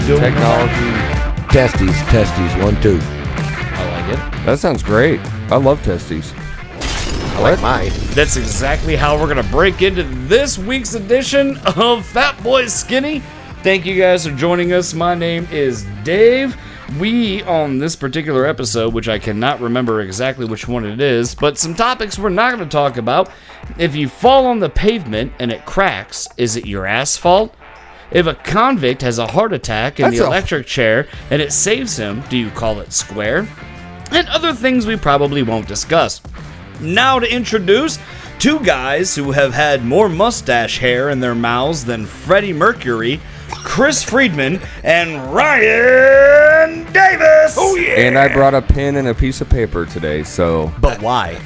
doing technology. Testes, 1, 2. I like it. That sounds great. I love testes. I like mine. That's exactly how we're going to break into this week's edition of Fatboy Skinny. Thank you guys for joining us. My name is Dave. We, on this particular episode, which I cannot remember exactly which one it is, but some topics we're not going to talk about. If you fall on the pavement and it cracks, is it your asphalt? If a convict has a heart attack in the electric chair and it saves him, do you call it square? And other things we probably won't discuss. Now to introduce two guys who have had more mustache hair in their mouths than Freddie Mercury, Chris Friedman, and Ryan Davis. Oh yeah! And I brought a pen and a piece of paper today, so... But why?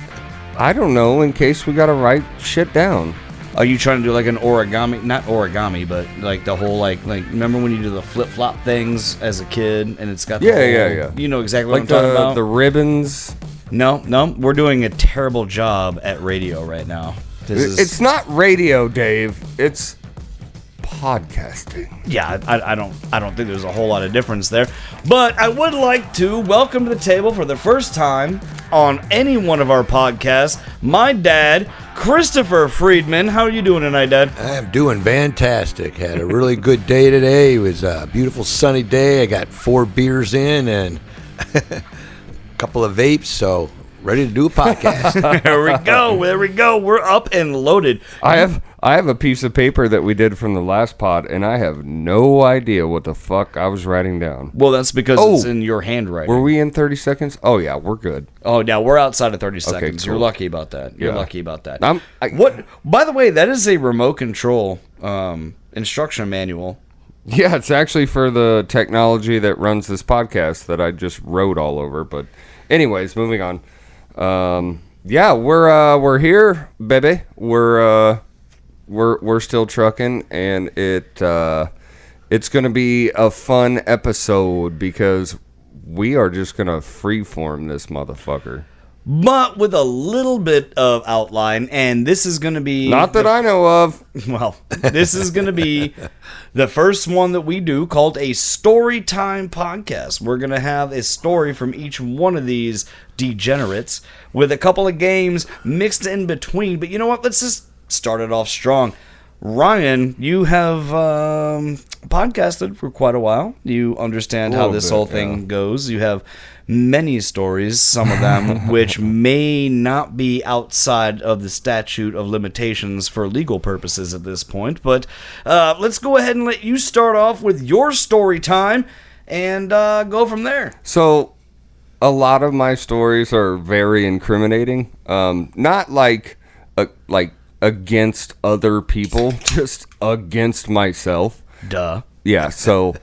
I don't know, in case we gotta write shit down. Are you trying to do like an origami? Not origami, but like the whole like remember when you do the flip-flop things as a kid and it's got the yeah. You know exactly what like I'm talking about? The ribbons. No, we're doing a terrible job at radio right now. It's not radio, Dave. It's podcasting. Yeah, I don't think there's a whole lot of difference there. But I would like to welcome to the table for the first time on any one of our podcasts, my dad, Christopher Friedman. How are you doing tonight, Dad? I'm doing fantastic. Had a really good day today. It was a beautiful sunny day. I got 4 beers in and a couple of vapes, so ready to do a podcast. There we go. We're up and loaded. I have a piece of paper that we did from the last pod, and I have no idea what the fuck I was writing down. Well, that's because it's in your handwriting. Were we in 30 seconds? Oh, yeah, we're good. Oh, yeah, we're outside of 30 seconds. Cool. You're lucky about that. You're lucky about that. What? By the way, that is a remote control instruction manual. Yeah, it's actually for the technology that runs this podcast that I just wrote all over. But anyways, moving on. Yeah, we're here, baby. We're still trucking, and it's gonna be a fun episode because we are just gonna freeform this motherfucker. But with a little bit of outline, and this is going to be... Not that I know of. Well, this is going to be the first one that we do called a story time podcast. We're going to have a story from each one of these degenerates with a couple of games mixed in between. But you know what? Let's just start it off strong. Ryan, you have podcasted for quite a while. You understand how this whole thing goes. You have many stories, some of them which may not be outside of the statute of limitations for legal purposes at this point. But let's go ahead and let you start off with your story time and go from there. So a lot of my stories are very incriminating. Not like against other people, just against myself. Duh. Yeah, so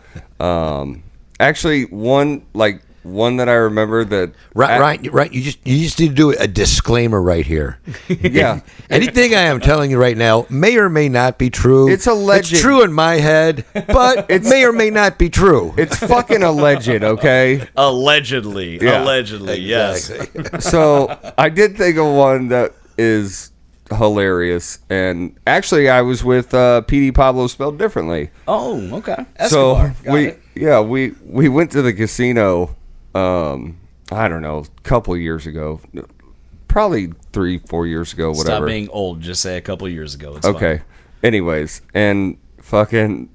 actually one that I remember that Right. You just need to do a disclaimer right here. Yeah. Anything I am telling you right now may or may not be true. It's alleged. It's true in my head, but it may or may not be true. It's fucking alleged, okay? Allegedly. Yeah. Allegedly, Exactly. yes. So I did think of one that is hilarious, and actually I was with PD Pablo spelled differently. Oh, okay. So Got it. we went to the casino. I don't know, a couple years ago, probably 3-4 years ago, whatever. Stop being old. Just say a couple years ago. It's okay. fine. Anyways, and fucking,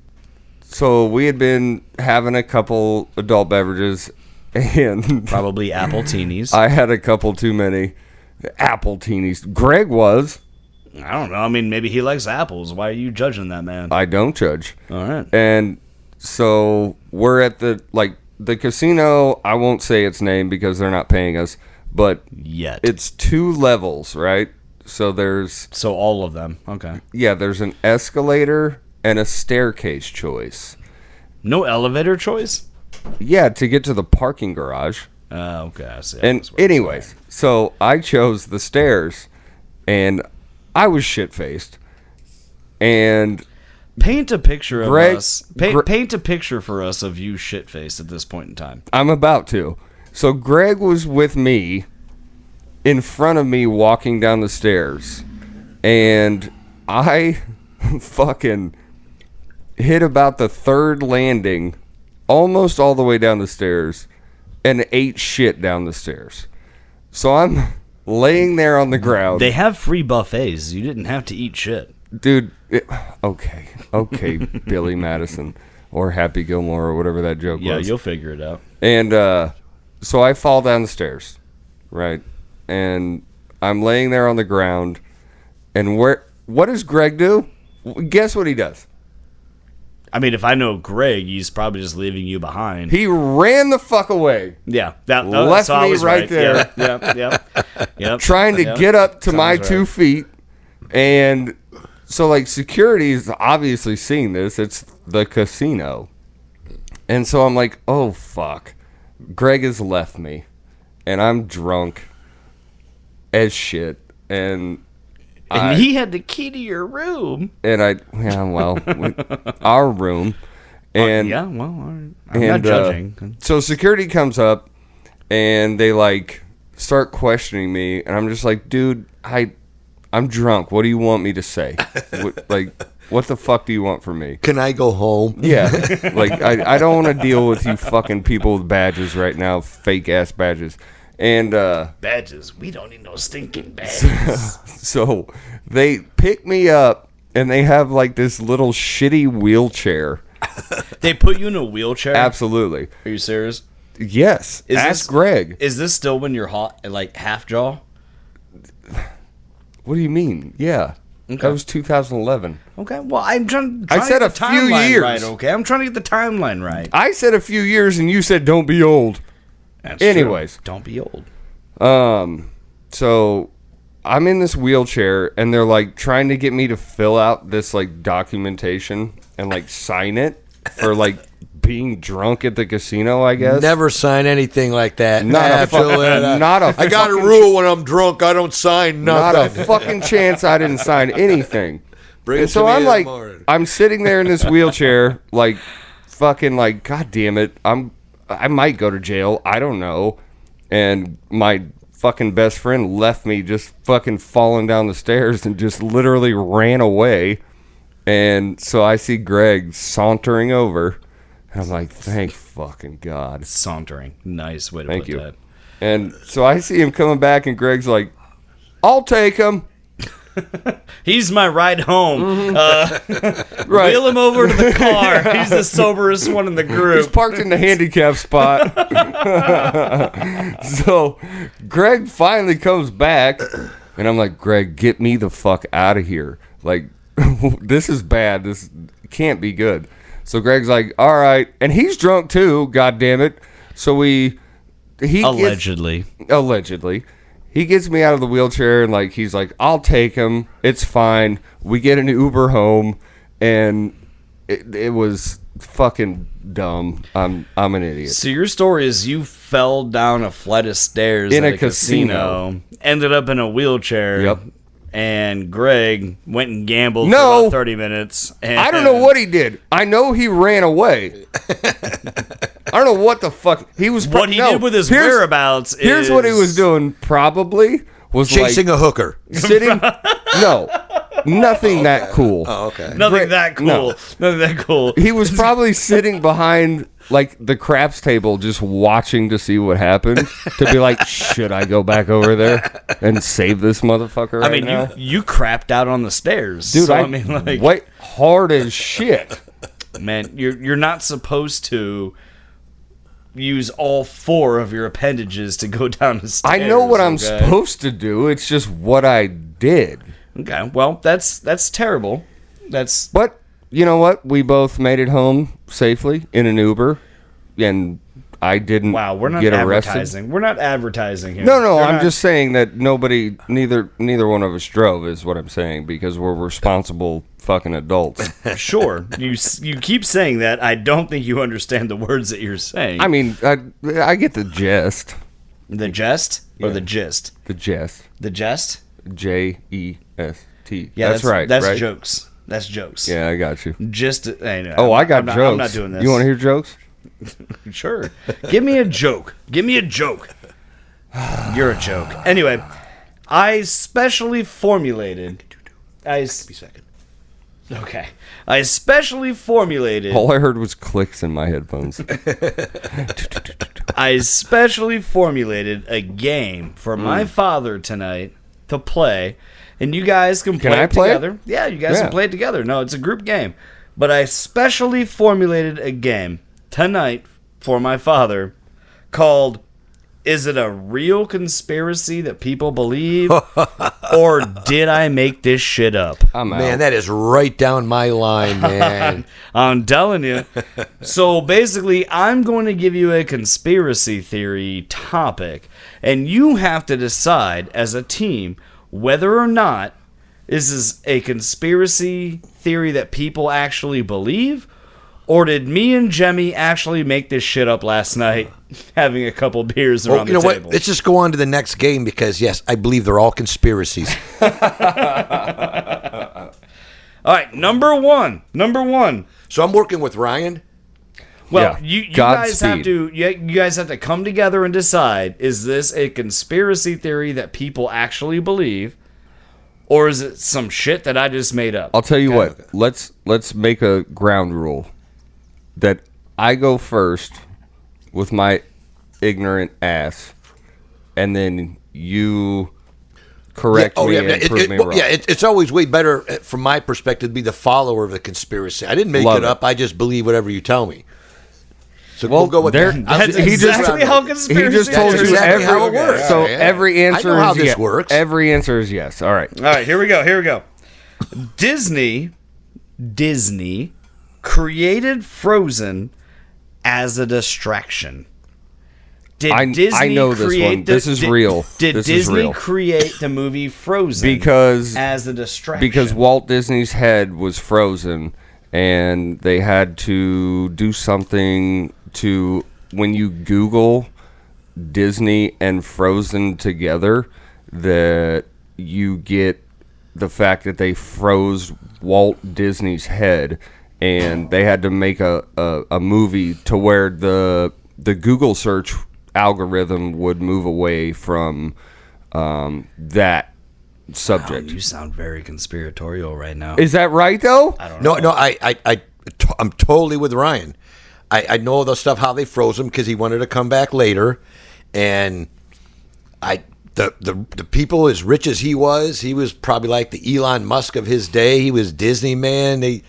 so we had been having a couple adult beverages, and Probably apple teenies. I had a couple too many apple teenies. Greg was. I don't know. I mean, maybe he likes apples. Why are you judging that man? I don't judge. All right. And so we're at the casino. I won't say its name because they're not paying us, but Yet. it's 2 levels, right? So there's So all of them. Okay. there's an escalator and a staircase choice. No elevator choice? Yeah, to get to the parking garage. Okay, I see. And anyways, so I chose the stairs, and I was shit-faced. And paint a picture of Greg- us. Paint a picture for us of you shit-faced at this point in time. I'm about to. So Greg was with me, in front of me, walking down the stairs, and I fucking hit about the 3rd landing almost all the way down the stairs and ate shit down the stairs. So I'm laying there on the ground. They have free buffets. You didn't have to eat shit. Dude, okay, Billy Madison or Happy Gilmore or whatever that joke was. Yeah, you'll figure it out. And so I fall down the stairs, right? And I'm laying there on the ground. And what does Greg do? Guess what he does? I mean, if I know Greg, he's probably just leaving you behind. He ran the fuck away. Yeah, left so I me was right there. Yep. Trying to get up to my 2 feet. And so, like, security is obviously seeing this. It's the casino. And so I'm like, oh, fuck. Greg has left me. And I'm drunk as shit. And he had the key to your room. And our room. And yeah, well, all right. I'm not judging. So security comes up and they like start questioning me, and I'm just like, dude, I'm drunk. What do you want me to say? What the fuck do you want from me? Can I go home? Yeah. Like, I don't want to deal with you fucking people with badges right now, fake ass badges. And badges. We don't need no stinking badges. So they pick me up and they have like this little shitty wheelchair. They put you in a wheelchair? Absolutely. Are you serious? Yes. Ask Greg. Is this still when you're hot, like half jaw? What do you mean? Yeah. Okay. That was 2011. Okay. Well, I'm trying I said to get a few years. right, okay? I'm trying to get the timeline right. I said a few years and you said don't be old. That's Anyways. True. Don't be old. So I'm in this wheelchair and they're like trying to get me to fill out this like documentation and like sign it for like being drunk at the casino, I guess. Never sign anything like that. Not a I got a rule when I'm drunk, I don't sign nothing. Not a fucking chance I didn't sign anything. Bring and it so to me I'm in like, the morning. I'm sitting there in this wheelchair, like, fucking like, God damn it, I might go to jail. I don't know. And my fucking best friend left me just fucking falling down the stairs and just literally ran away. And so I see Greg sauntering over. And I'm like, thank fucking God. Sauntering. Nice way to Thank put you. that. And so I see him coming back and Greg's like, I'll take him. He's my ride home. Right. Wheel him over to the car. He's the soberest one in the group. He's parked in the handicap spot. So Greg finally comes back, and I'm like, Greg, get me the fuck out of here. Like, this is bad. This can't be good. So Greg's like, all right. And he's drunk too, God damn it. So allegedly. He gets me out of the wheelchair and like he's like, I'll take him. It's fine. We get an Uber home, and it was fucking dumb. I'm an idiot. So your story is you fell down a flight of stairs in at a casino, ended up in a wheelchair. Yep. And Greg went and gambled for about 30 minutes. And I don't know what he did. I know he ran away. I don't know what the fuck he was. What he did with his whereabouts is... Here's what he was doing. Probably was chasing a hooker. Sitting. No, nothing that cool. Oh, okay. Nothing that cool. No. Nothing that cool. He was probably sitting behind like the craps table, just watching to see what happened. To be like, should I go back over there and save this motherfucker? I mean, now? you crapped out on the stairs, dude. So, I mean, like, wait hard as shit. Man, you're not supposed to use all four of your appendages to go down the stairs. I know what I'm supposed to do. It's just what I did. Okay, well, that's terrible. But you know what? We both made it home safely in an Uber, and I didn't. Wow, we're not get advertising. arrested. We're not advertising here. No, I'm just saying that neither one of us drove is what I'm saying, because we're responsible fucking adults. Sure, you keep saying that. I don't think you understand the words that you're saying. I mean, I get the gist. The jest or the gist? The gist. The jest. J-E-S-T. Yeah, that's right. That's right? jokes. That's jokes. Yeah, I got you. Just. I know. Oh, I got jokes. jokes. I'm not doing this. You want to hear jokes? Sure. Give me a joke. Give me a joke. You're a joke. Anyway, I specially formulated. Okay. I specially formulated. All I heard was clicks in my headphones. I specially formulated a game for my father tonight to play, and you guys can play I it play it? together. Yeah, you guys Yeah. can play it together. No, it's a group game. But I specially formulated a game tonight for my father called Is It a Real Conspiracy That People Believe? Or Did I Make This Shit Up? I'm out. Man, that is right down my line, man. I'm telling you. So basically, I'm going to give you a conspiracy theory topic, and you have to decide as a team whether or not this is a conspiracy theory that people actually believe, or did me and Jemmy actually make this shit up last night, having a couple beers around You know the table? what? Let's just go on to the next game because, yes, I believe they're all conspiracies. All right, number one. So I'm working with Ryan. Well, Yeah. you guys have Godspeed. you guys have to come together and decide: is this a conspiracy theory that people actually believe, or is it some shit that I just made up? I'll tell you what. Let's make a ground rule that I go first with my ignorant ass, and then you correct me and prove me wrong. It's always way better, from my perspective, to be the follower of the conspiracy. I didn't make Love it up. it. I just believe whatever you tell me. So Well, we'll go with there- that. That's he just- exactly how conspiracy He just told That's you exactly every how it works. So Yeah. every answer I know how is this yes. works. Every answer is yes. All right. All right, here we go. Disney created Frozen as a distraction. Did I Disney know this create one. This is did- real. Did This is Disney real. create the movie Frozen Because as a distraction? because Walt Disney's head was frozen, and they had to do something to, when you Google Disney and Frozen together, that you get the fact that they froze Walt Disney's head, and they had to make a movie to where the Google search algorithm would move away from that subject. You sound very conspiratorial right now. Is that right though? I don't know. No, I'm totally with Ryan. I know the stuff how they froze him because he wanted to come back later, and the people as rich as he was probably like the Elon Musk of his day. He was Disney man. He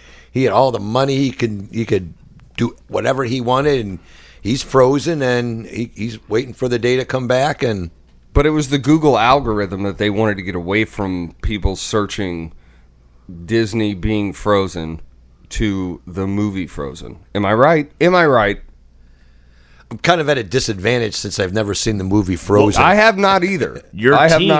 had all the money. He could do whatever he wanted, and he's frozen, and he's waiting for the day to come back. And But it was the Google algorithm that they wanted to get away from people searching Disney being frozen to the movie Frozen. Am I right? I'm kind of at a disadvantage since I've never seen the movie Frozen. I have not either. Your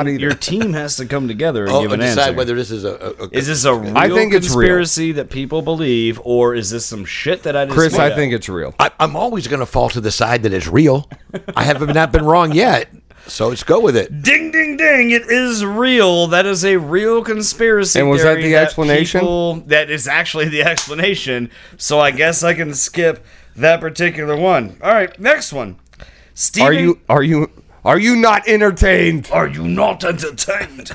Your team has to come together and give an decide answer. whether this is Is this a real I think it's real. conspiracy that people believe, or is this some shit that I just Chris, made I up? think it's real. I'm always going to fall to the side that it's real. I haven't not been wrong yet, so let's go with it. Ding, ding, ding! It is real. That is a real conspiracy. And was that theory the explanation? That is actually the explanation. So I guess I can skip that particular one. All right, next one. Stephen, Are you not entertained? Are you not entertained?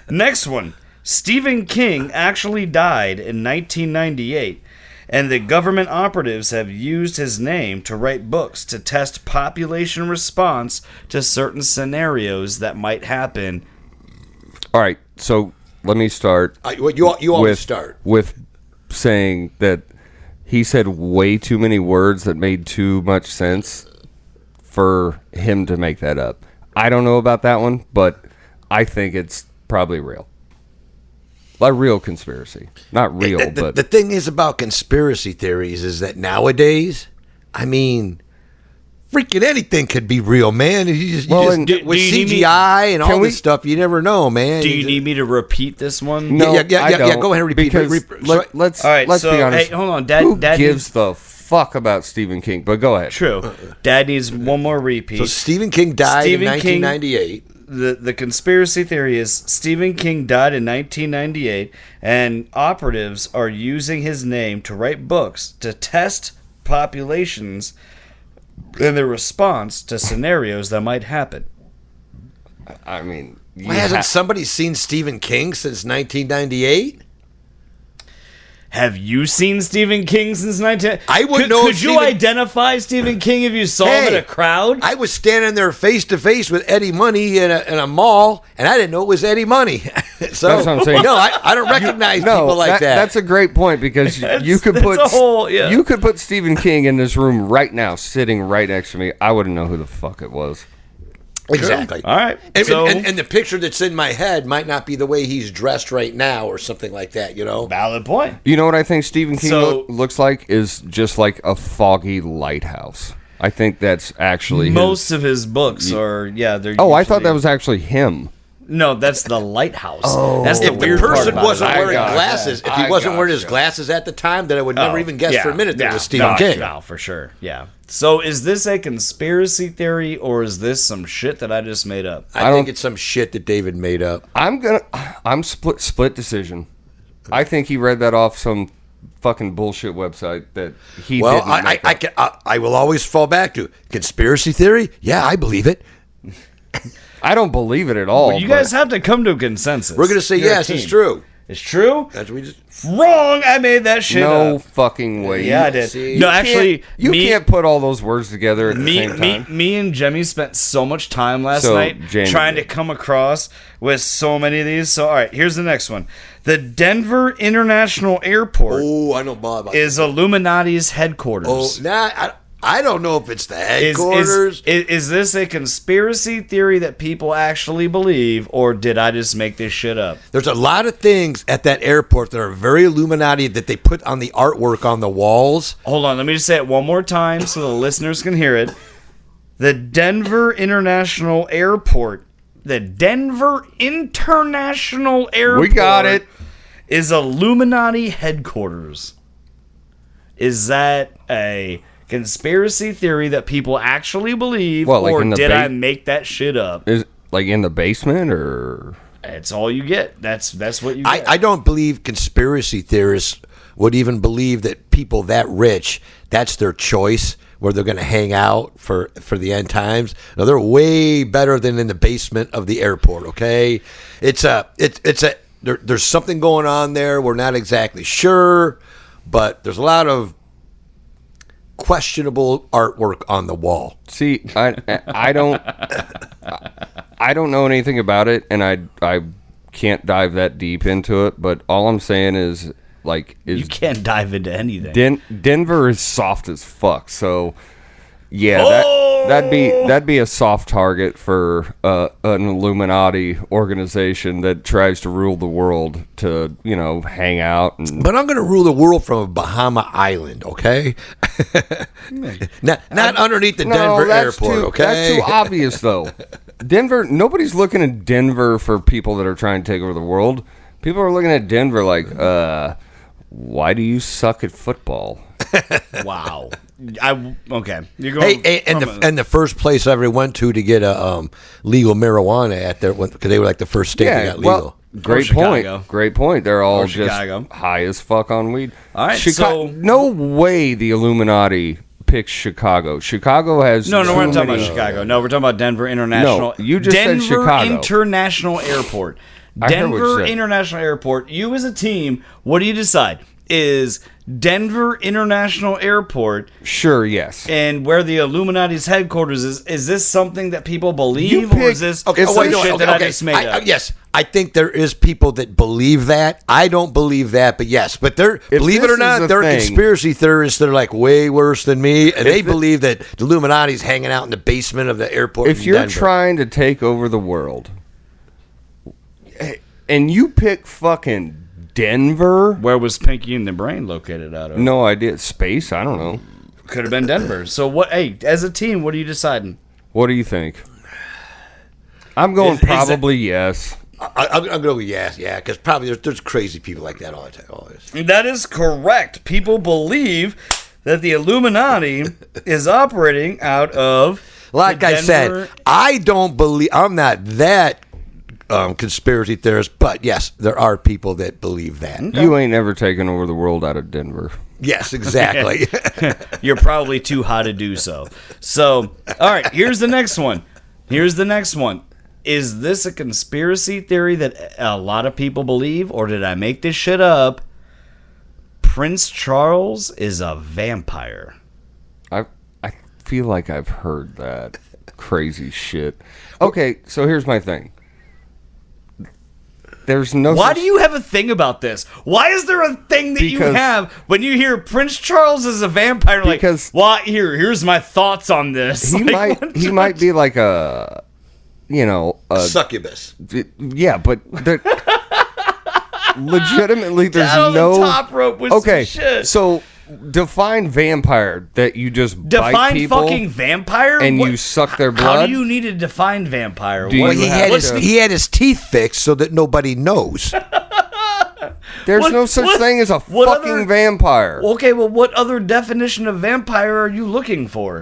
Next one. Stephen King actually died in 1998, and the government operatives have used his name to write books to test population response to certain scenarios that might happen. All right, so let me start. You always start. with saying that he said way too many words that made too much sense for him to make that up. I don't know about that one, but I think it's probably real. A real conspiracy. Not real, but The thing is about conspiracy theories is that nowadays, I mean, freaking anything could be real, man. With do you need me- CGI and Can all we- this stuff, you never know, man. Do you need me to repeat this one? no, yeah, I don't, go ahead and repeat it. because So- let's All right, let's so, be honest. hey, hold on, Dad- Who Dad gives needs- the fuck about Stephen King? But go ahead. True. Dad needs one more repeat. So Stephen King died Stephen in King- 1998. The conspiracy theory is Stephen King died in 1998, and operatives are using his name to write books to test populations and their response to scenarios that might happen. I mean, Why hasn't somebody seen Stephen King since 1998? Have you seen Stephen King since 19? I wouldn't know if Could you Stephen- identify Stephen King if you saw him in a crowd? I was standing there face to face with Eddie Money in a mall, and I didn't know it was Eddie Money. So That's what I'm saying. no, I don't recognize people like that. That's a great point because you could put you could put Stephen King in this room right now, sitting right next to me. I wouldn't know who the fuck it was. Exactly. All right. And the picture that's in my head might not be the way he's dressed right now or something like that, Valid point. You know what I think Stephen King looks like is just like a foggy lighthouse. I think that's actually most of his books are they're. Oh, I thought that was actually him. No, that's the lighthouse. Oh, that's the if the weird part person about wasn't it. wearing glasses, if he wasn't wearing his glasses at the time, then I would never even guess for a minute that it was Stephen King. No, for sure. Yeah. So is this a conspiracy theory or is this some shit that I just made up? I think it's some shit that David made up. I'm split decision. I think he read that off some fucking bullshit website that he Well, didn't make up. I will always fall back to conspiracy theory. Yeah, I believe it. I don't believe it at all. Well, you guys have to come to a consensus. We're going to say You're a yes, it's team. true. It's true? That's what we just. Wrong! I made that shit no up. fucking way. Yeah, I did. See, No, actually, you can't put all those words together at the same time. Me and Jemmy spent so much time last night Jamie trying did. to come across with so many of these. So, all right, here's the next one. The Denver International Airport Oh, I know about is Illuminati's headquarters. Oh, I don't know if it's the headquarters. Is this a conspiracy theory that people actually believe, or did I just make this shit up? There's a lot of things at that airport that are very Illuminati that they put on the artwork on the walls. Hold on, let me just say it one more time so the listeners can hear it. The Denver International Airport. The Denver International Airport. We got it. Is Illuminati headquarters. Is that a conspiracy theory that people actually believe, What, like or in the did I make that shit up? Is like in the basement or? That's all you get. That's what you get. I don't believe conspiracy theorists would even believe that people that rich, that's their choice where they're going to hang out for the end times. No, they're way better than in the basement of the airport. Okay, there's something going on there. We're not exactly sure, but there's a lot of questionable artwork on the wall. See, I don't know anything about it, and I can't dive that deep into it. But all I'm saying is you can't dive into anything. Denver is soft as fuck. So yeah, that'd be a soft target for an Illuminati organization that tries to rule the world to hang out. But I'm going to rule the world from a Bahama island, okay? not underneath the Denver airport, okay? That's too obvious, though. Denver, nobody's looking at Denver for people that are trying to take over the world. People are looking at Denver like, why do you suck at football? Wow. Okay. You're going. Hey, and the first place I ever went to get a legal marijuana at there because they were like the first state that got legal. Well, great point. Great point. They're all just Chicago. high as fuck on weed. All right, no way the Illuminati picks Chicago. Chicago has No, we're not talking many- about Chicago. No, we're talking about Denver International. No, you just said Denver Chicago. International Airport. I heard what you Denver said. International Airport. You as a team, what do you decide? Is Denver International Airport Sure, yes. and where the Illuminati's headquarters is this something that people believe, You or pick- is this okay, some wait, shit no, that I just made up? Yes, I think there is people that believe that. I don't believe that, but yes. But believe it this or is not, the they're thing- conspiracy theorists. They're like way worse than me, and they believe that the Illuminati's hanging out in the basement of the airport. If in you're Denver. trying to take over the world and you pick fucking Denver, Where was Pinky and the Brain located out of? no idea. Space? I don't know. Could have been Denver. So what? Hey, as a team, what are you deciding? What do you think? I'm going Is that- probably yes. I'm going to go with yes, yeah, because probably there's crazy people like that all the time. Always. That is correct. People believe that the Illuminati is operating out of. Like the I Denver- said, I don't believe. I'm not that conspiracy theorist, but yes, there are people that believe that. You ain't never taken over the world out of Denver. Yes, exactly. You're probably too high to do so. So, all right, here's the next one. Is this a conspiracy theory that a lot of people believe, or did I make this shit up? Prince Charles is a vampire. I feel like I've heard that crazy shit. Okay, so here's my thing. There's no. Why do you have a thing about this? Why is there a thing that you have when you hear Prince Charles is a vampire? Because why? Here's my thoughts on this. He might be like a, a succubus. Yeah, but legitimately, there's Down no the top rope with okay. some shit. So define vampire that you just bite define people fucking vampire and What- you suck their How blood. do you need to define vampire? Do What- you He have had, to- he had his teeth fixed so that nobody knows. There's What- no such what- thing as a what fucking other- vampire. Okay, well, what other definition of vampire are you looking for?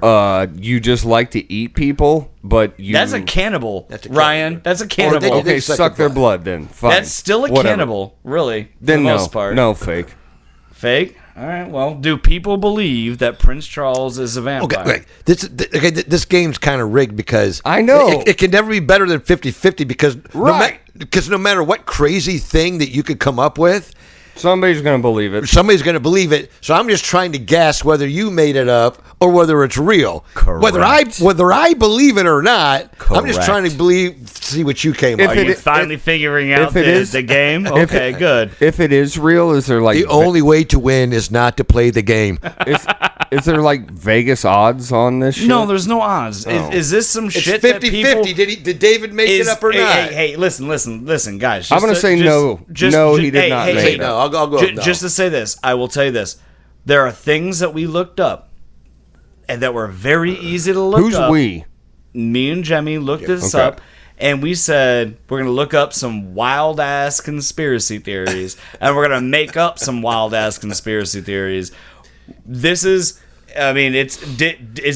You just like to eat people, but you. That's a cannibal, That's a Ryan. cannibal. That's a Or cannibal. they Okay, suck suck their their blood then. Fine. That's still a Whatever. cannibal, really. For Then the no, most part. no fake. Fake? All right, well, do people believe that Prince Charles is a vampire? Okay, this game's kind of rigged because I know. it can never be better than 50-50 because Right. no matter what crazy thing that you could come up with, Somebody's gonna believe it. somebody's going to believe it. So I'm just trying to guess whether you made it up or whether it's real. Correct. Whether I believe it or not, I'm just Correct. trying to see what you came If up Are with. you finally figuring out if it is- the game? if Okay, good. If it is real, is there like The only way to win is not to play the game. is there like Vegas odds on this shit? No, there's no odds. Oh. Is this some It's shit 50-50. that people... Did David make it up or hey, not? Hey, listen, guys. I'm gonna say no. No, he did not make Say it no. up. I'll go. No. Just to say this, I will tell you this. There are things that we looked up and that were very easy to look Who's up. we? Me and Jemmy looked this Okay. up, and we said we're going to look up some wild-ass conspiracy theories, and we're going to make up some wild-ass conspiracy theories. This is... I mean, is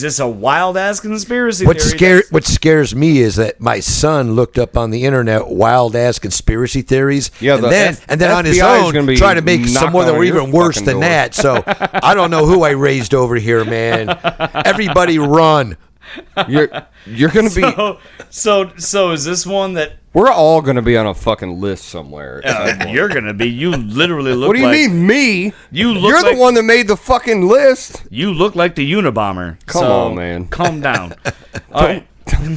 this a wild-ass conspiracy theory? What scares me is that my son looked up on the internet wild ass conspiracy theories, Yeah, and the then on his FBI is own gonna be try to make some more that knocking were on your even worse fucking than door. that. So I don't know who I raised over here, man. Everybody run. You're gonna be. So is this one that We're all gonna be on a fucking list somewhere. you're going to be? You literally look What do you like... mean, me? You look You're like- the one that made the fucking list. You look like the Unabomber. Come So, on, man. Calm down. All right.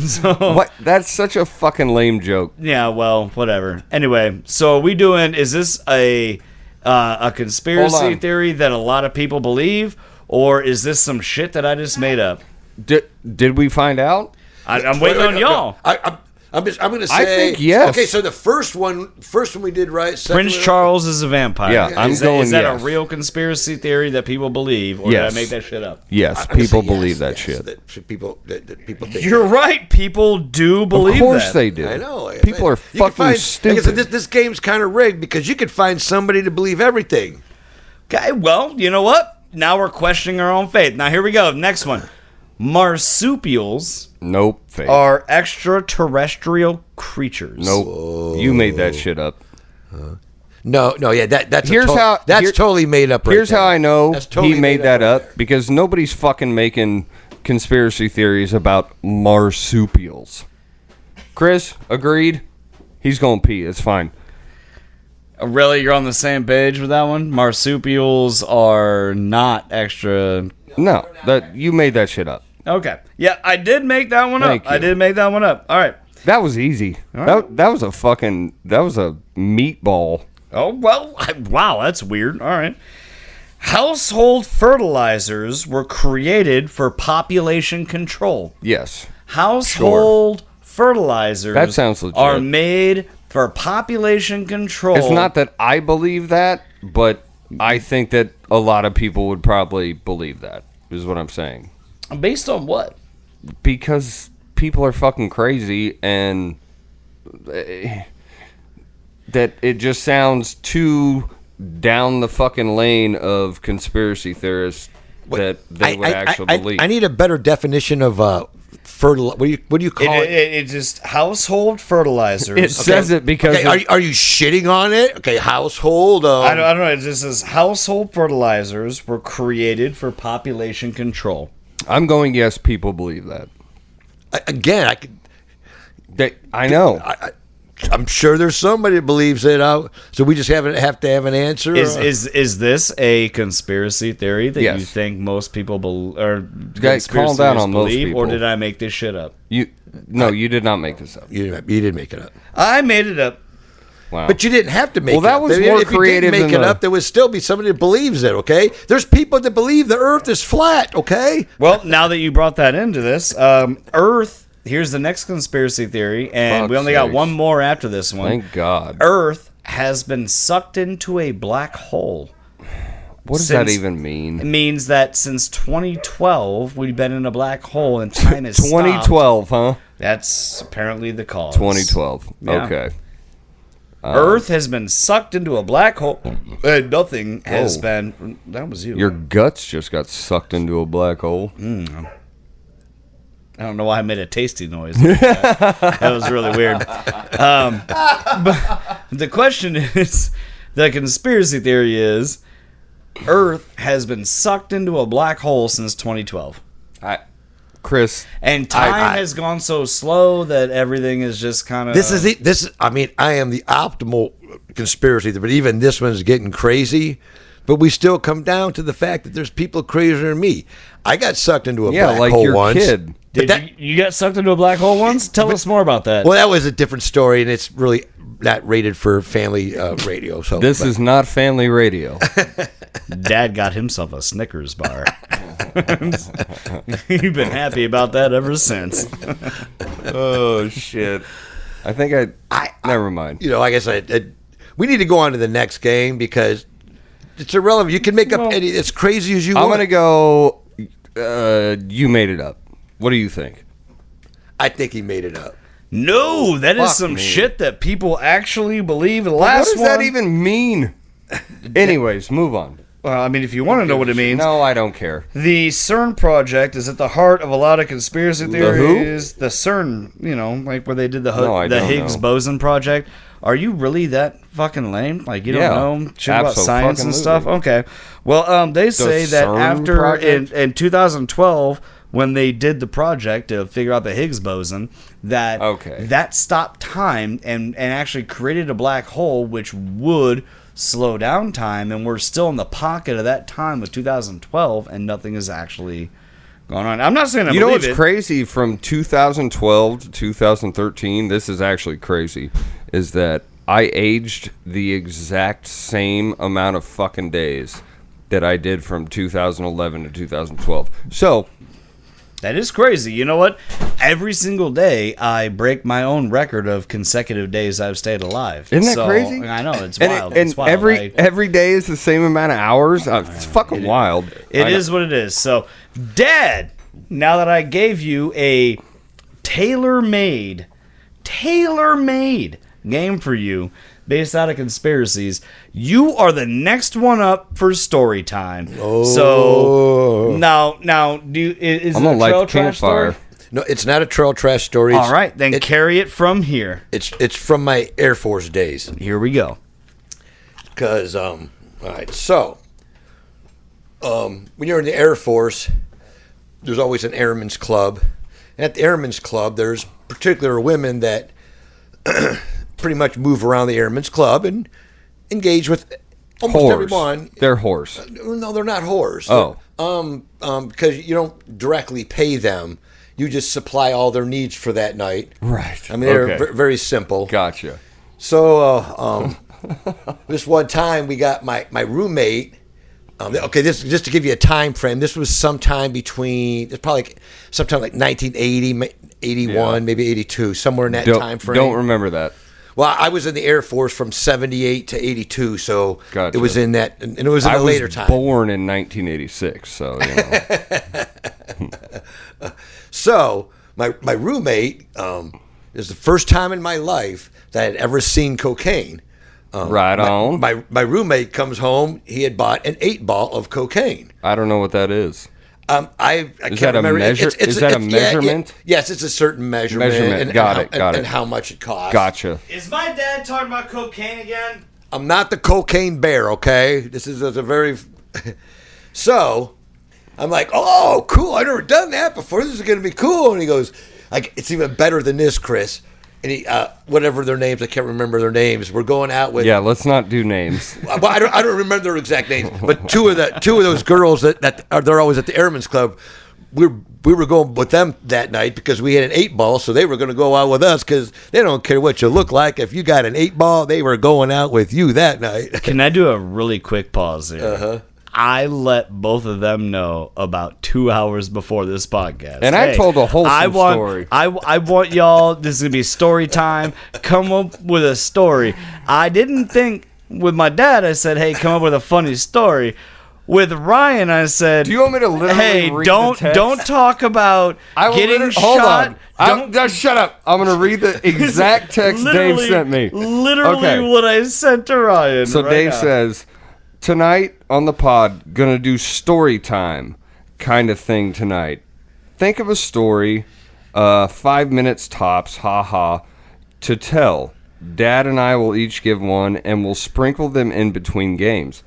So, What? That's such a fucking lame joke. yeah, well, whatever. Anyway, so are we doing... Is this a Hold conspiracy on. theory that a lot of people believe? Or is this some shit that I just made up? Did we find out? I'm waiting on y'all. I'm going to say. I think yes. Okay, so the first one we did right. second Prince one- Charles is a vampire. Yeah, I'm is going Is that yes. a real conspiracy theory that people believe? Or Yes. did I make that shit up? Yes, I'm gonna people say yes, believe that yes, shit. that people think. You're right. People do believe Of course that. they do. I know. People are You can fucking find- stupid. Like I said, this game's kind of rigged because you could find somebody to believe everything. Okay, well, you know what? Now we're questioning our own faith. Now here we go. Next one. Marsupials Nope. Fake. are extraterrestrial creatures. Nope. You made that shit up. No, yeah, that's Here's how- that's here- totally made up. Right Here's there. how I know That's totally he made that right up there. because nobody's fucking making conspiracy theories about marsupials. Chris, agreed? He's going to pee. It's fine. Really? You're on the same page with that one? Marsupials are not extra... No, that you made that shit up. Okay. Yeah, I did make that one Thank up. I you. did make that one up. All right. That was easy. right. That was a meatball. Oh, well, wow, that's weird. All right. Household fertilizers were created for population control. Yes. Household fertilizers That sounds legit. are made for population control. It's not that I believe that, but I think that a lot of people would probably believe that, is what I'm saying. Based on what? Because people are fucking crazy and that it just sounds too down the fucking lane of conspiracy theorists that they would actually believe. I need a better definition of fertile. What do you call it? It's just household fertilizers. It says it because Okay, are you shitting on it? Okay, household. I don't know. It just says household fertilizers were created for population control. I'm going yes, people believe that. Again, I could. I know. I'm sure there's somebody that believes it out. So we just have to have an answer. Is this a conspiracy theory that Yes. you think most people or Guys, calm down on most believe, people. or did I make this shit up? You did not make this up. You didn't make it up. I made it up. Wow. But you didn't have to make it up. That was more if creative you didn't make than it up, there would still be somebody that believes it, okay? There's people that believe the earth is flat, okay? Well, now that you brought that into this, Earth, here's the next conspiracy theory, and we only got one more after this one. Thank God. Earth has been sucked into a black hole. What does that even mean? It means that since 2012, we've been in a black hole and time is 2012, huh? That's apparently the cause. 2012. Yeah. Okay. Earth has been sucked into a black hole, and nothing has been. That was you. Your guts just got sucked into a black hole. I don't know why I made a tasty noise. That was really weird. But the question is, the conspiracy theory is, Earth has been sucked into a black hole since 2012. Chris, And time has gone so slow that everything is just kind of... I am the optimal conspiracy theory, but even this one's getting crazy. But we still come down to the fact that there's people crazier than me. I got sucked into a black like hole your once. kid. you got sucked into a black hole once? Tell us more about that. Well, that was a different story, and it's really not rated for family radio. So This is not family radio. Dad got himself a Snickers bar. You've been happy about that ever since. Oh, shit. I think never mind. Like I said, we need to go on to the next game because it's irrelevant. You can make up any as crazy as you want. I'm going to go, you made it up. What do you think? I think he made it up. No, that is some me. shit that people actually believe. The What last does one. that even mean? Anyways, move on. Well, I mean, if you want to know what it means, No, I don't care. the CERN project is at the heart of a lot of conspiracy theories. The CERN, like where they did the I don't Higgs know. boson project. Are you really that fucking lame? Like, you don't know shit about science and stuff? Okay. Well, they say that CERN after project? in 2012, when they did the project to figure out the Higgs boson, that stopped time and actually created a black hole, which would slow down time, and we're still in the pocket of that time of 2012, and nothing is actually going on. I'm not saying I You know believe what's it. crazy from 2012 to 2013? This is actually crazy. Is that I aged the exact same amount of fucking days that I did from 2011 to 2012. So That is crazy. You know what? Every single day, I break my own record of consecutive days I've stayed alive. Isn't that crazy? I know, it's and wild. and it's wild. every day is the same amount of hours. It's fucking wild. It is what it is. So, Dad, now that I gave you a tailor-made game for you based out of conspiracies, you are the next one up for story time. So now, is I'm it gonna a light trail the trash campfire. story? No, it's not a trail trash story. All right, then carry it from here. It's from my Air Force days. Here we go. Because, all right, so, when you're in the Air Force, there's always an airman's club. And at the airman's club, there's particular women that pretty much move around the airman's club and engage with almost everyone. They're whores. No, they're not whores. Oh. Because you don't directly pay them. You just supply all their needs for that night. Right. I mean, they're very simple. Gotcha. So, this one time we got my roommate. This just to give you a time frame. This was sometime between. It's probably sometime like 1980, 81, maybe 82, somewhere in that time frame. Don't remember that. Well, I was in the Air Force from 78 to 82, so Gotcha. it was in that, and it was in a later time. I was born in 1986, so you know. So my roommate is the first time in my life that I had ever seen cocaine. Right on. My roommate comes home. He had bought an 8-ball of cocaine. I don't know what that is. I Is can't that a remember. measure? Is that a measurement? Yes, it's a certain measurement. And Got it. And how much it costs. Gotcha. Is my dad talking about cocaine again? I'm not the cocaine bear, okay? This is a very... So, I'm like, oh, cool. I've never done that before. This is going to be cool. And he goes, it's even better than this, Chris. and he, whatever their names, I can't remember their names. We're going out with. Yeah, let's not do names. Well, I don't remember their exact names, but two of those girls that are they're always at the Airmen's Club. We were going with them that night because we had an 8-ball, so they were going to go out with us because they don't care what you look like. If you got an 8-ball, they were going out with you that night. Can I do a really quick pause here? Uh-huh. I let both of them know about 2 hours before this podcast. And I told a wholesome story. I want y'all, this is going to be story time. Come up with a story. I didn't think, with my dad, I said, hey, come up with a funny story. With Ryan, I said, Do you want me to literally hey, read don't the text? don't talk about getting shot. Hold on. Don't, Just shut up. I'm going to read the exact text Dave sent me. Literally what I sent to Ryan. So right Dave now. says, tonight on the pod, gonna do story time kind of thing tonight. Think of a story, 5 minutes tops, haha, to tell. Dad and I will each give one, and we'll sprinkle them in between games.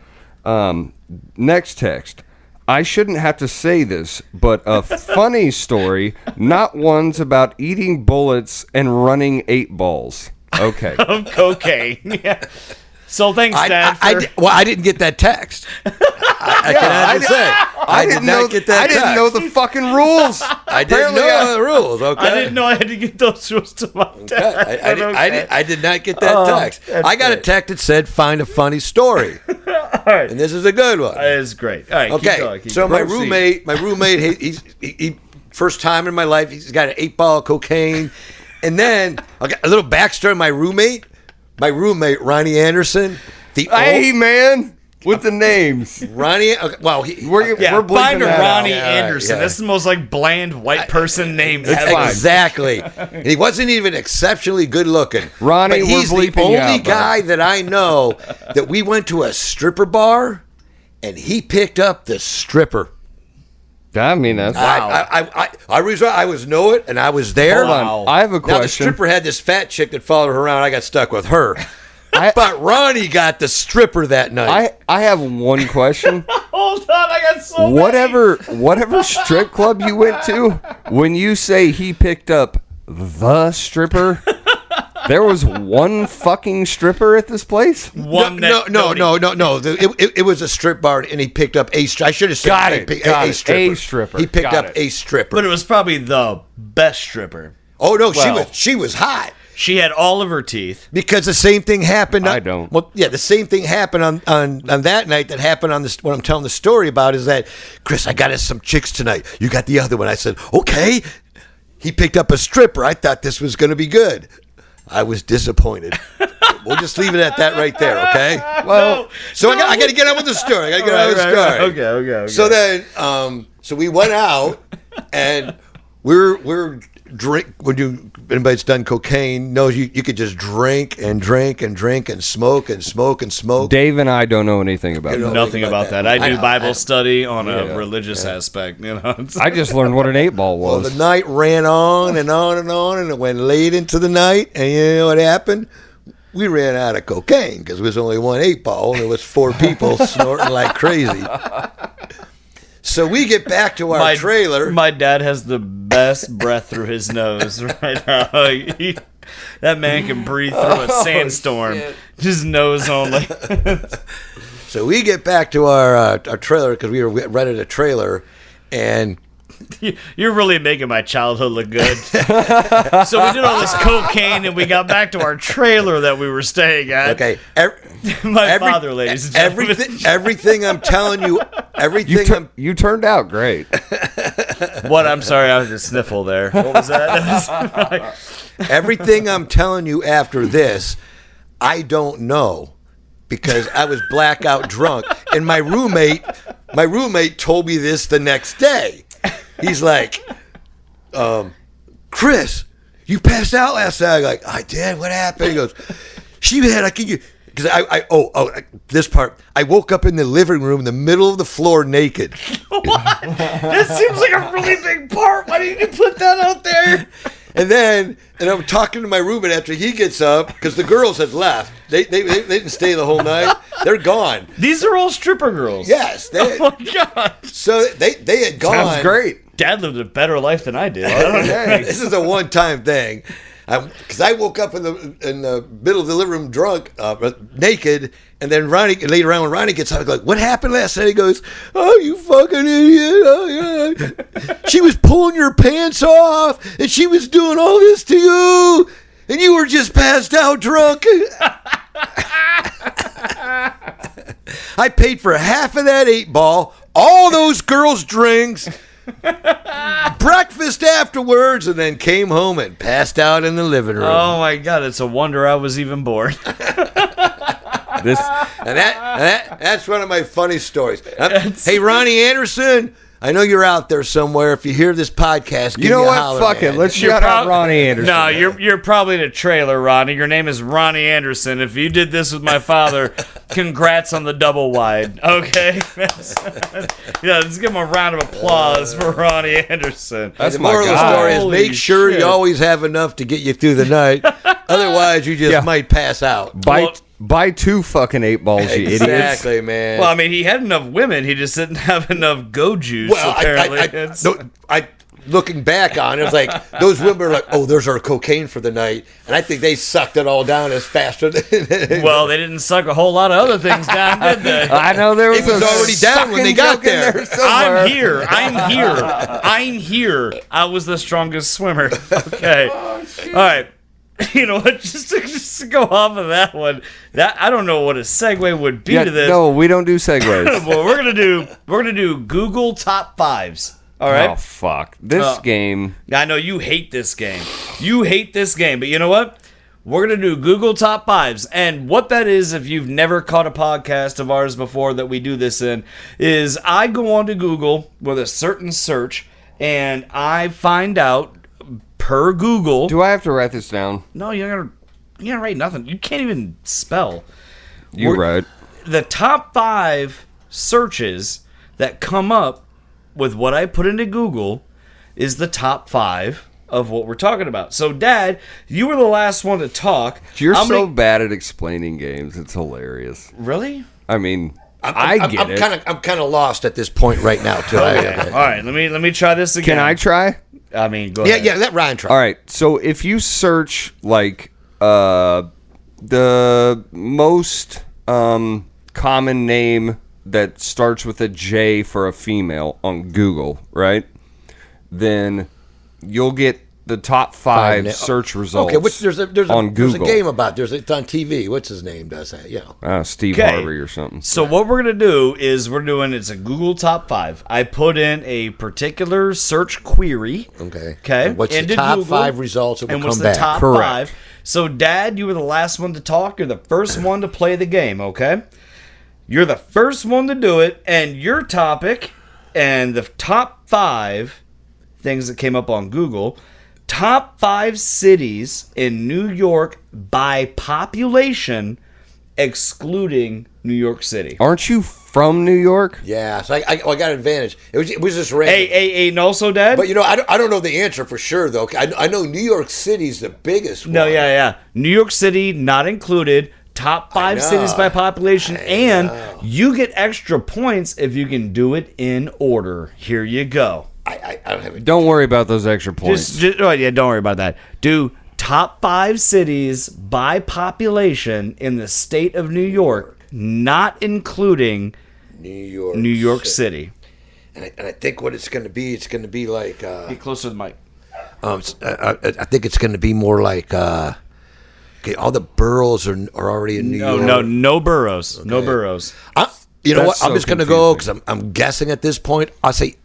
Next text. I shouldn't have to say this, but a funny story, not ones about eating bullets and running 8-balls. Okay. Of cocaine. Yeah. So thanks, Dad. I didn't get that text. I cannot say. I did not get that text. I didn't know the fucking rules. I didn't know the rules. Okay. I didn't know I had to get those rules to my dad. I did not get that text. I got a text that said, "Find a funny story," right. and this is a good one. That is great. All right. Okay. Keep So going. my roommate, he first time in my life, he's got an 8-ball of cocaine, and then I got a little backstory. My roommate Ronnie Anderson. Hey, man. With the names. Ronnie, well, we're bleeping find a that Ronnie out. Anderson. Yeah. That's the most like bland white person name ever. Exactly. And he wasn't even exceptionally good looking. Ronnie, but he's we're the bleeping you only out, bud. guy that I know that we went to a stripper bar and he picked up the stripper. I mean, that's I was know it and I was there. Hold on. I have a question. Now the stripper had this fat chick that followed her around. I got stuck with her. But Ronnie got the stripper that night. I have one question. Hold on, I got so Whatever strip club you went to, when you say he picked up the stripper, there was one fucking stripper at this place? No. It was a strip bar, and he picked up a stripper. I should have said a stripper. A stripper. He picked Got up it. a stripper. But it was probably the best stripper. Oh no, Well- she was hot. She had all of her teeth. Because the same thing happened. I don't. Well, yeah, the same thing happened on that night that happened on this. What I'm telling the story about is that, Chris, I got us some chicks tonight. You got the other one. I said, okay. He picked up a stripper. I thought this was going to be good. I was disappointed. We'll just leave it at that right there, okay? Well, So I got to get on with the story. I got to get on with the story. Okay. So then, so we went out, and we're drink. When anybody's done cocaine knows you could just drink and drink and drink and smoke and smoke and smoke. Dave and I don't know anything about You know, that. Nothing about that. I do Bible study on Yeah. a religious aspect. You know, I just learned what an 8-ball Well, was. the night ran on and on and on, and it went late into the night. And you know what happened? We ran out of cocaine because there was only one 8-ball, and there was 4 people snorting like crazy. So we get back to our trailer. My dad has the best breath through his nose right now. That man can breathe through a sandstorm. Shit. Just nose only. So we get back to our trailer because we were rented a trailer, and You're really making my childhood look good. So we did all this cocaine, and we got back to our trailer that we were staying at. okay, My father, ladies and gentlemen. everything I'm telling you, You turned out great. What? I'm sorry, I was a sniffle there. What was that? everything I'm telling you after this, I don't know because I was blackout drunk, and my roommate told me this the next day. He's like, Chris, you passed out last night. I'm like, I did. What happened? He goes, she had because this part. I woke up in the living room in the middle of the floor naked. What? This seems like a really big part. Why didn't you put that out there? And I'm talking to my roommate after he gets up because the girls had left. They didn't stay the whole night. They're gone. These are all stripper girls. Yes. Oh my god. So they had gone. Sounds great. Dad lived a better life than I did. Okay. This is a one-time thing. Because I woke up in the middle of the living room drunk, naked, and then later on when Ronnie gets up, I go, like, what happened last night? He goes, oh, you fucking idiot. Oh, yeah. She was pulling your pants off, and she was doing all this to you, and you were just passed out drunk. I paid for half of that 8-ball, all those girls' drinks, breakfast afterwards, and then came home and passed out in the living room. Oh my God! It's a wonder I was even born. That's one of my funny stories. Hey, Ronnie Anderson, I know you're out there somewhere. If you hear this podcast, You know what? Fuck it. Let's shout out Ronnie Anderson. No, you're probably in a trailer, Ronnie. Your name is Ronnie Anderson. If you did this with my father, congrats on the double wide. Okay. Yeah, let's give him a round of applause for Ronnie Anderson. That's the moral of the story is make sure you always have enough to get you through the night. Otherwise, you just might pass out. Buy 2 fucking 8-balls, you idiots. Exactly, man. Well, I mean, he had enough women. He just didn't have enough go juice, apparently. Looking back on it, it's like those women are like, oh, there's our cocaine for the night. And I think they sucked it all down as fast as Well, they didn't suck a whole lot of other things down, did they? I know there was, it was already down when they got there. I'm here. I was the strongest swimmer. Okay. All right. You know what? Just to go off of that one, that I don't know what a segue would be to this. No, we don't do segues. Well, we're gonna do Google top 5s. All right. Oh fuck this game. I know you hate this game. You hate this game, but you know what? We're gonna do Google top 5s, and what that is, if you've never caught a podcast of ours before that we do this in, is I go onto Google with a certain search, and I find out. Per Google. Do I have to write this down? No, you gotta write nothing. You can't even spell. You're right. The top 5 searches that come up with what I put into Google is the top 5 of what we're talking about. So, Dad, you were the last one to talk. You're so bad at explaining games. It's hilarious. Really? I mean, I get it. I'm kind of lost at this point right now, too. Okay. All right, let me try this again. Can I try? I mean, go ahead. Yeah, let Ryan try. All right, so if you search, like, the most common name that starts with a J for a female on Google, right? Then you'll get the top 5 search results. Okay, there's on Google. There's a game about. It's on TV. What's his name? Does that? Steve Harvey or something. So what we're gonna do is it's a Google top 5. I put in a particular search query. Okay. Okay. And what's the top Google, 5 results that will come back? The top Correct. 5? So, Dad, you were the last one to talk. You're the first one to play the game. Okay. You're the first one to do it, and your topic and the top 5 things that came up on Google. Top 5 cities in New York by population, excluding New York City. Aren't you from New York? Yeah, so I got an advantage. It was just random. Hey, and also, Dad? But, I don't know the answer for sure, though. I know New York City's the biggest one. No, yeah. New York City, not included. Top 5 cities by population. And you get extra points if you can do it in order. Here you go. I don't have it. Don't worry about those extra points. Don't worry about that. Do top 5 cities by population in the state of New York, not including New York City. And I think what it's going to be like. Get closer to the mic. I think it's going to be more like. Okay, all the boroughs are already in New York. No boroughs. Okay. No boroughs. You know what? I'm just going to go because I'm guessing at this point. I'll say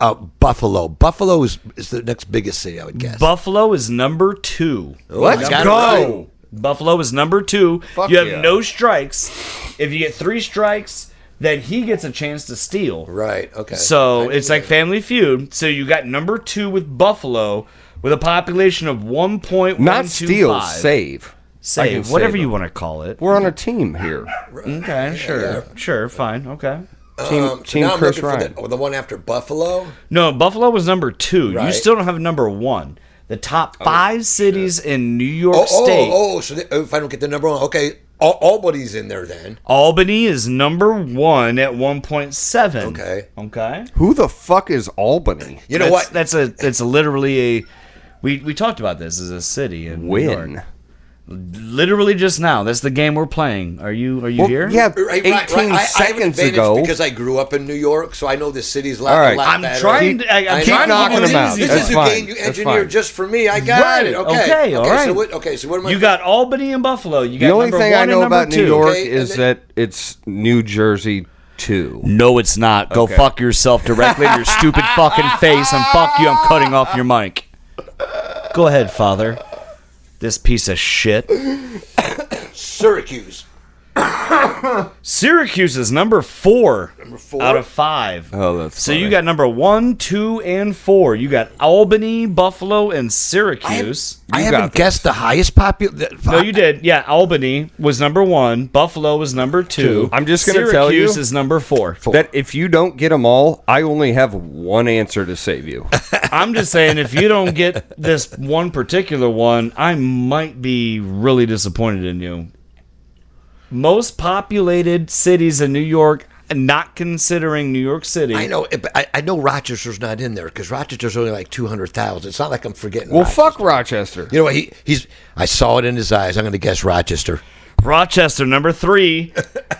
Buffalo. Buffalo is the next biggest city, I would guess. Buffalo is number 2. Let's go. Buffalo is number 2. Fuck you have no strikes. If you get 3 strikes, then he gets a chance to steal. Right, okay. So it's like Family Feud. So you got number 2 with Buffalo with a population of 1.125. Not steal, save. Save, whatever you want to call it. We're on a team here. Okay, sure, fine, okay. Team now Chris I'm Ryan. For the one after Buffalo? No, Buffalo was number 2. Right. You still don't have number 1. The top 5 cities in New York State. So if I don't get the number 1, okay, Albany's in there then. Albany is number 1 at 1.7. Okay. Okay. Who the fuck is Albany? You know what? That's literally a We talked about this as a city in New York. When? Literally just now. That's the game we're playing. Are you Well, here? yeah, Right, 18 I have an seconds advantage ago. because I grew up in New York, so I know the city's a lot, All right. a lot I'm better. trying to. I'm I trying know. to knocking make it them out. easy. This That's is a fine. game you That's engineered fine. just for me. I got Right, it. okay, all right. So what am I? You got Albany and Buffalo. You got The only number thing one I and know number about New two. York Okay, is and that it's New Jersey 2. No, it's not. Go Okay. fuck yourself directly in your stupid fucking face, and fuck you. I'm cutting off your mic. Go ahead, Father. This piece of shit. Syracuse. Syracuse is number 4. Number 4 out of 5. Oh, that's so funny. you got number 1, 2, and 4. You got Albany, Buffalo, and Syracuse. I You haven't got guessed the highest popular. No, you did. Yeah, Albany was number 1. Buffalo was number 2. I'm just gonna tell you- Syracuse is number 4. That if you don't get them all, I only have one answer to save you. I'm just saying, if you don't get this one particular one, I might be really disappointed in you. Most populated cities in New York, not considering New York City. I know. I know Rochester's not in there because Rochester's only like 200,000. It's not like I'm forgetting. Well, Rochester. fuck Rochester. You know what? He's. I saw it in his eyes. I'm going to guess Rochester. Rochester, number 3.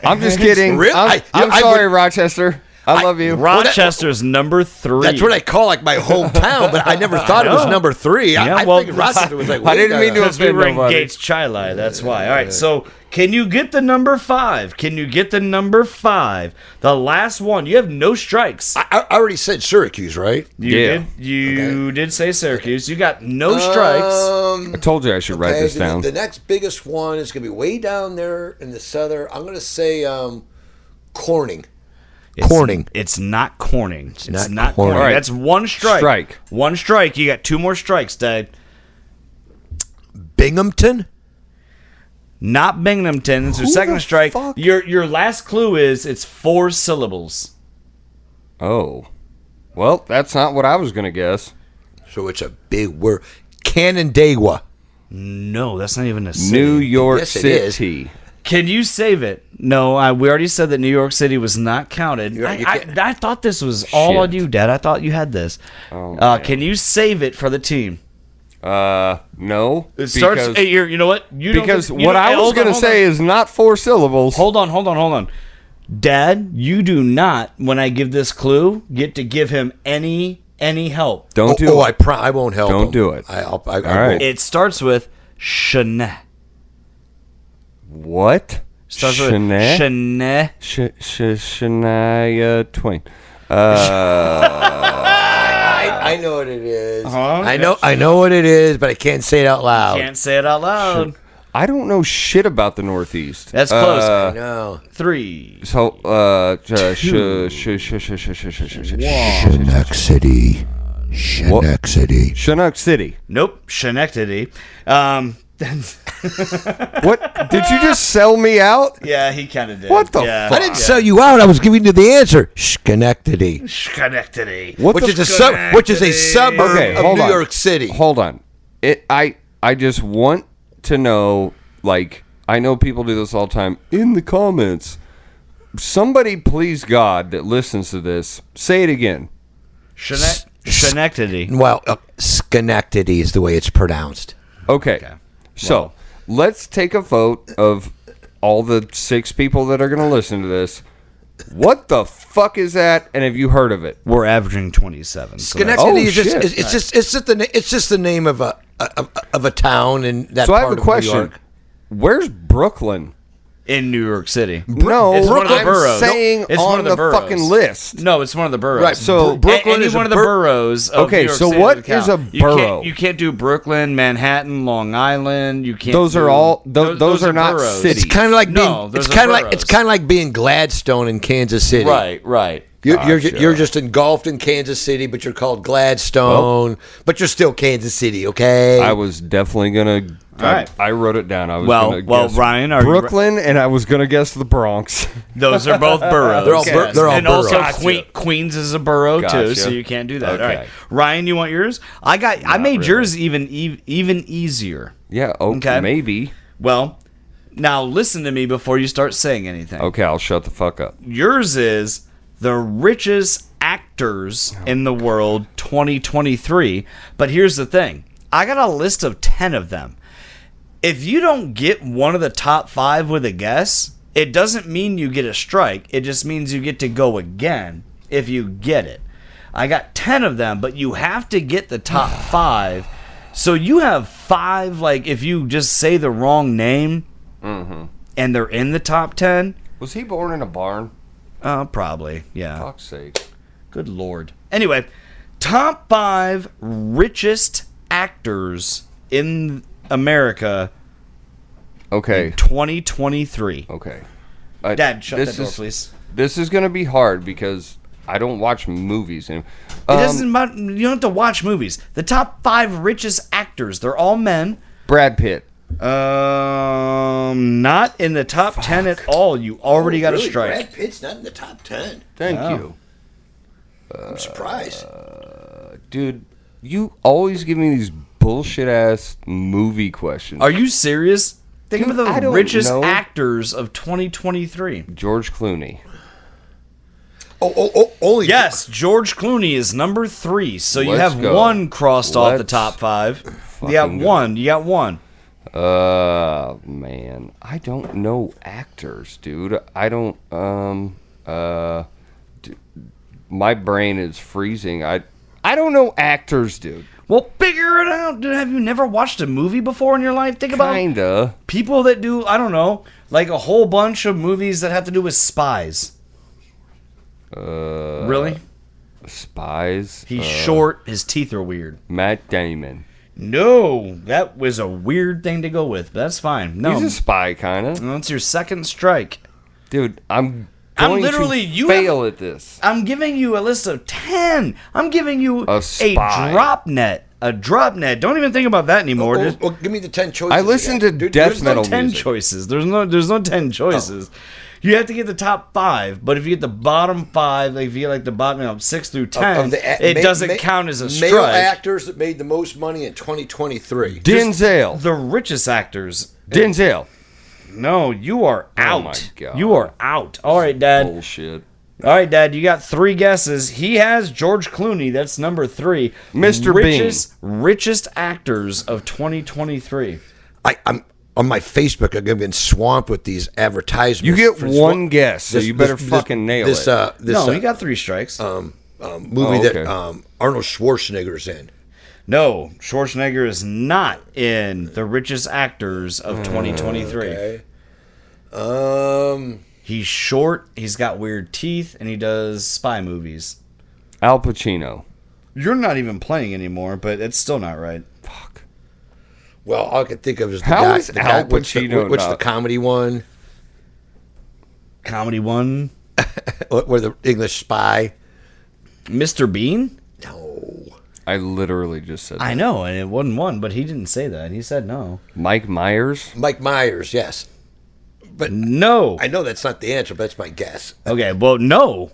I'm just kidding. Really? I'm I sorry, Rochester. I love you. Rochester's number 3. That's what I call like my hometown, but I never thought it was number 3. Yeah, I well, think Rochester was like. I didn't mean to Because we were in nobody. Gates Chili, that's why. All right, so can you get the number 5? Can you get the number 5? The last one. You have no strikes. I already said Syracuse, right? You Yeah. did. You did say Syracuse. You got no strikes. I told you I should write this down. The next biggest one is going to be way down there in the southern. I'm going to say Corning. Corning. It's not Corning. It's not not Corning. Corning. All right. That's one strike. Strike. One strike. You got 2 more strikes, Dave. Binghamton. Not Binghamton. It's your Who second the strike. fuck? Your last clue is it's 4 syllables. Oh. Well, that's not what I was going to guess. So it's a big word. Canandaigua. No, that's not even a city. New York Yes, it is. City. Can you save it? No, we already said that New York City was not counted. You can't- I thought this was all on Shit. you, Dad. I thought you had this. Oh, man. Can you save it for the team? No. It starts. Hey, you know what? You don't because get- you what don't- I hey, was hold on, going to hold say on. is not 4 syllables. Hold on. Dad, you do not, when I give this clue, get to give him any help. Don't do it. I won't help Don't him. do it. I All right. won't. It starts with Shana. What? Starts with Shania? Shana. Shania Twain. I know what it is. Uh-huh. I know what it is, but I can't say it out loud. Can't say it out loud. I don't know shit about the Northeast. That's close. I know. 3. So, Chinook City. Chinook City. Chinook City. Nope. Schenectady. What? Did you just sell me out? Yeah, he kind of did. What the yeah. fuck? I didn't sell you out. I was giving you the answer. Schenectady. Schenectady. What Which the is a suburb Okay, of hold New on. York City. Hold on. I just want to know, like, I know people do this all the time in the comments. Somebody, please God, that listens to this, say it again. Schenectady. Well, Schenectady is the way it's pronounced. Okay. So, let's take a vote of all the 6 people that are going to listen to this. What the fuck is that? And have you heard of it? We're averaging 27. So Schenectady is shit. it's just the name of a town in that So I part have a of question. New York. Where's Brooklyn? in New York City. No, It's one of the I'm boroughs. saying It's one on of the the boroughs. fucking list. No, it's one of the boroughs. Right, So Brooklyn any is one a of the boroughs. Of Okay, New York so City what would count. is a You borough? can't do Brooklyn, Manhattan, Long Island. You can't. Those are do- all- those are not boroughs. cities. It's kind of like No, being. those It's are kind of like boroughs. it's kind of like being Gladstone in Kansas City. Right. You're Gotcha. just engulfed in Kansas City, but you're called Gladstone. But you're still Kansas City, okay? I was definitely gonna. All right. I wrote it down. I was Well, gonna well, guess Ryan, are you Brooklyn, and I was gonna guess the Bronx. Those are both boroughs. They're all bor- yes. they're all and also boroughs. Queens is a borough too, Gotcha. so you can't do that. Okay. All right, Ryan, you want yours? I made really. yours even easier. Yeah. Okay. Maybe. Well, now listen to me before you start saying anything. Okay, I'll shut the fuck up. Yours is the richest actors in the world 2023. But here's the thing. I got a list of 10 of them. If you don't get one of the top 5 with a guess, it doesn't mean you get a strike. It just means you get to go again if you get it. I got 10 of them, but you have to get the top 5. So you have 5, like, if you just say the wrong name and they're in the top 10. Was he born in a barn? Probably, yeah. Fuck's sake. Good Lord. Anyway, top 5 richest actors in America Okay. in 2023. Okay. Dad, shut that door, please. This is going to be hard because I don't watch movies. It doesn't matter. You don't have to watch movies. The top 5 richest actors, they're all men. Brad Pitt. Not in the top 10 at all. You already got a strike. Brad Pitt's not in the top 10. Thank you. I'm surprised. Dude, you always give me these bullshit ass movie questions. Are you serious? Think Dude, of I the don't richest know. actors of 2023. George Clooney. Only Yes, George Clooney is number 3. So you Let's have go. one crossed off the Let's top 5. You got fucking go. one. You got one. Man, I don't know actors, dude. I don't. My brain is freezing. I don't know actors, dude. Well, figure it out. Dude, have you never watched a movie before in your life? Think about Kinda. people that do, I don't know, like a whole bunch of movies that have to do with spies. Really? Spies. He's short. His teeth are weird. Matt Damon. No, that was a weird thing to go with, but that's fine. No, He's a spy, kinda. that's your second strike. Dude, I'm I'm going literally- to you fail at this. I'm giving you a list of 10. I'm giving you A spy. drop net. A drop net. Don't even think about that anymore. Just Well, give me the 10 choices. I listen to again. death there's metal no 10 music. choices. There's no 10 choices. You have to get the top 5, but if you get the bottom 5, like if you get like the bottom 6 through 10, it doesn't count as a strike. Male actors that made the most money in 2023. Denzel. The richest actors. Denzel. No, you are out. Oh my God. You are out. All right, Dad. Bullshit. All right, Dad. You got 3 guesses. He has George Clooney. That's number 3. Mr. Richest actors of 2023. I'm on my Facebook. I've been swamped with these advertisements. You get for one guess, so you better fucking nail this, it. No, you got 3 strikes. movie okay. that Arnold Schwarzenegger's in. No, Schwarzenegger is not in the richest actors of 2023. Okay. He's short, he's got weird teeth, and he does spy movies. Al Pacino. You're not even playing anymore, but it's still not right. Fuck. Well, all I can think of is the How guy. is the guy Al what's the, Pacino what's the not- comedy one? Comedy one. Where the English spy? Mr. Bean? No. I literally just said I that. know, and it wasn't one, but he didn't say that. He said no. Mike Myers. Mike Myers, yes. No. I know that's not the answer, but that's my guess. Okay, well, no.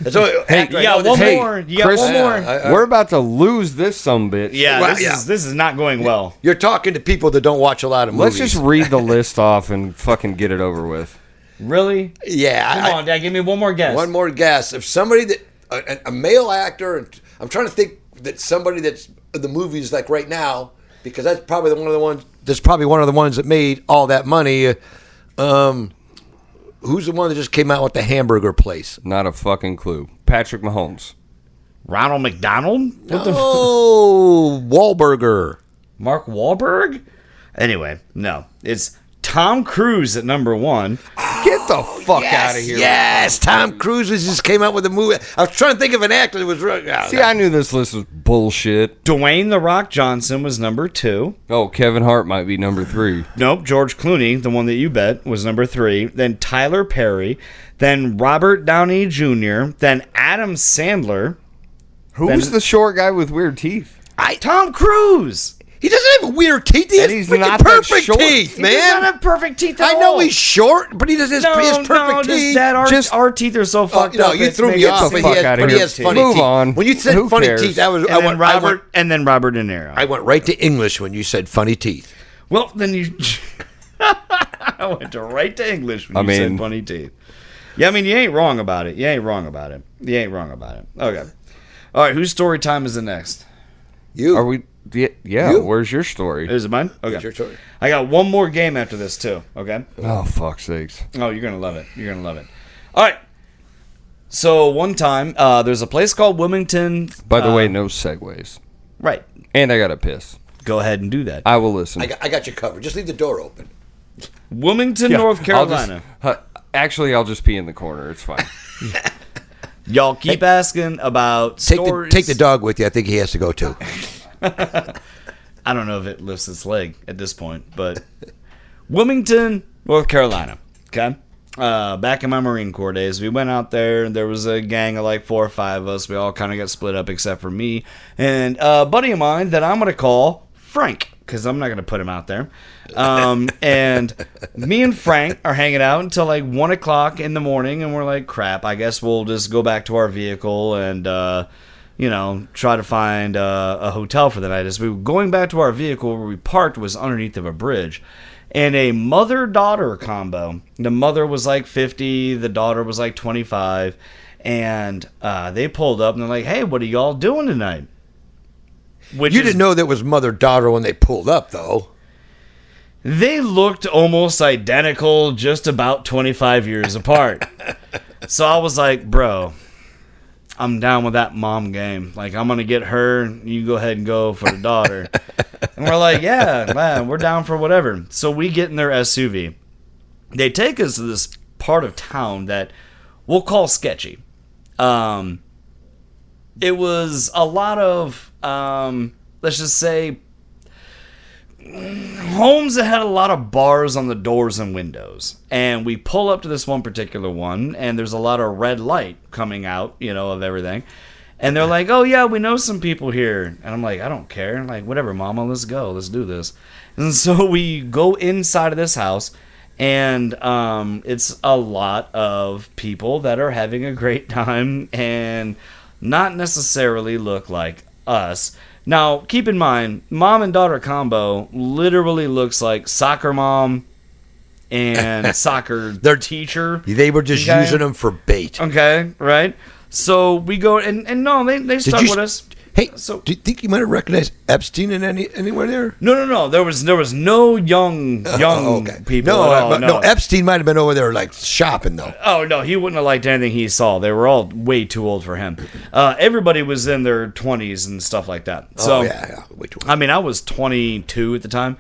So, Hey, after I you got know one this- Hey, more. You got Chris, one more. We're about to lose this sumbitch. Yeah, Well, this is not going well. You're talking to people that don't watch a lot of Let's movies. just read the list off and fucking get it over with. Really? Yeah. Come on, Dad, give me one more guess. One more guess. If somebody that a male actor, and I'm trying to think that somebody that's in the movies like right now, because that's probably one of the ones. That's probably one of the ones that made all that money. Who's the one that just came out with the hamburger place? Not a fucking clue. Patrick Mahomes. Ronald McDonald? Oh, Wahlburger. Mark Wahlberg? Anyway, no. It's Tom Cruise at number 1. Get the fuck out of here. Yes, Tom Cruise just came out with a movie. I was trying to think of an actor that was. See, I knew this list was bullshit. Dwayne The Rock Johnson was number 2. Oh, Kevin Hart might be number 3. Nope, George Clooney, the one that you bet, was number 3. Then Tyler Perry. Then Robert Downey Jr. Then Adam Sandler. Who's the short guy with weird teeth? Tom Cruise! He doesn't have weird teeth. He has And he's freaking not that perfect short. teeth, He does not man. have perfect teeth at I know all. he's short, but he has his perfect no, teeth. Dad, our teeth are so fucked no, up. you it's threw me making off. sense. the fuck outta But he here. has funny Move teeth. on. When you said Who funny cares? teeth, I And then Robert De Niro. I went right to English when you said funny teeth. Well, then you. I went right to English when you said funny teeth. Yeah, I mean, you ain't wrong about it. Okay. All right, whose story time is the next? You. Are we? Yeah. You? Where's your story? Is it mine? Okay. It's your turn. I got one more game after this too. Okay. Oh, fuck's sakes. Oh, you're gonna love it. You're gonna love it. All right. So one time, there's a place called Wilmington. By the way, no segues. Right. And I got to piss. Go ahead and do that. I will listen. I got you covered. Just leave the door open. Wilmington, North Carolina. Actually, I'll just pee in the corner. It's fine. Y'all keep asking about stories. Take the dog with you. I think he has to go too. I don't know if it lifts its leg at this point, but Wilmington, North Carolina. Okay. Back in my Marine Corps days, we went out there, and there was a gang of like 4 or 5 of us. We all kind of got split up except for me and a buddy of mine that I'm going to call Frank, because I'm not going to put him out there. And me and Frank are hanging out until like 1 o'clock in the morning, and we're like, crap, I guess we'll just go back to our vehicle and, try to find a hotel for the night. As we were going back to our vehicle, where we parked was underneath of a bridge. And a mother-daughter combo. The mother was like 50, the daughter was like 25, and they pulled up and they're like, "Hey, what are y'all doing tonight?" You didn't know that was mother-daughter when they pulled up, though. They looked almost identical, just about 25 years apart. So I was like, "Bro, I'm down with that mom game. Like, I'm gonna get her. You go ahead and go for the daughter." And we're like, yeah, man, we're down for whatever. So we get in their SUV. They take us to this part of town that we'll call sketchy. It was a lot of, let's just say, homes that had a lot of bars on the doors and windows. And we pull up to this one particular one, and there's a lot of red light coming out, of everything. And they're like, "Oh, yeah, we know some people here." And I'm like, "I don't care. I'm like, whatever, mama, let's go. Let's do this." And so we go inside of this house, and it's a lot of people that are having a great time and not necessarily look like us. Now, keep in mind, mom and daughter combo literally looks like soccer mom and soccer teacher. They were just using them for bait. Okay, right? So we go, and no, they stuck with us. Hey, so do you think you might have recognized Epstein in anywhere there? No. There was no young people. No, Epstein might have been over there like shopping though. Oh no, he wouldn't have liked anything he saw. They were all way too old for him. Everybody was in their 20s and stuff like that. So yeah, way too old. I mean, I was 22 at the time,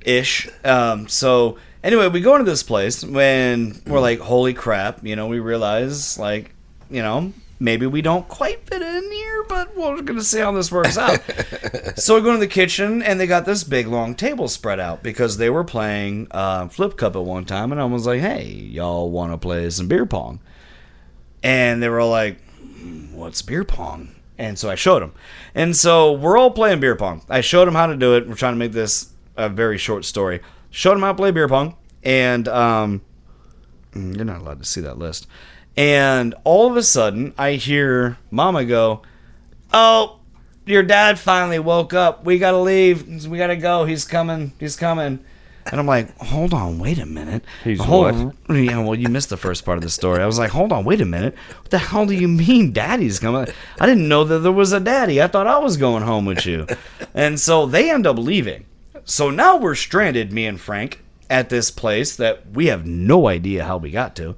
ish. So anyway, we go into this place when we're like, holy crap! We realize like, maybe we don't quite fit in here, but we're going to see how this works out. So we go into the kitchen, and they got this big, long table spread out because they were playing Flip Cup at one time, and I was like, hey, y'all want to play some beer pong? And they were all like, what's beer pong? And so I showed them. And so we're all playing beer pong. I showed them how to do it. We're trying to make this a very short story. Showed them how to play beer pong, and you're not allowed to see that list. And all of a sudden, I hear Mama go, "Oh, your dad finally woke up. We gotta leave. We gotta go. He's coming. And I'm like, hold on, wait a minute. What? Yeah, well, you missed the first part of the story. I was like, hold on, wait a minute. What the hell do you mean daddy's coming? I didn't know that there was a daddy. I thought I was going home with you. And so they end up leaving. So now we're stranded, me and Frank, at this place that we have no idea how we got to.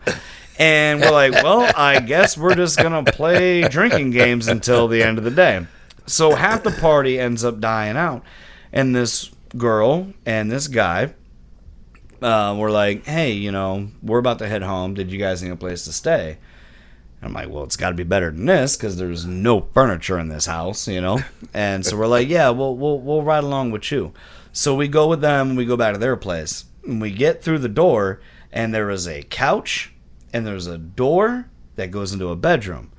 And we're like, well, I guess we're just going to play drinking games until the end of the day. So half the party ends up dying out. And this girl and this guy were like, hey, we're about to head home. Did you guys need a place to stay? And I'm like, well, it's got to be better than this because there's no furniture in this house, And so we're like, yeah, we'll ride along with you. So we go with them and we go back to their place. And we get through the door, and there is a couch. And there's a door that goes into a bedroom.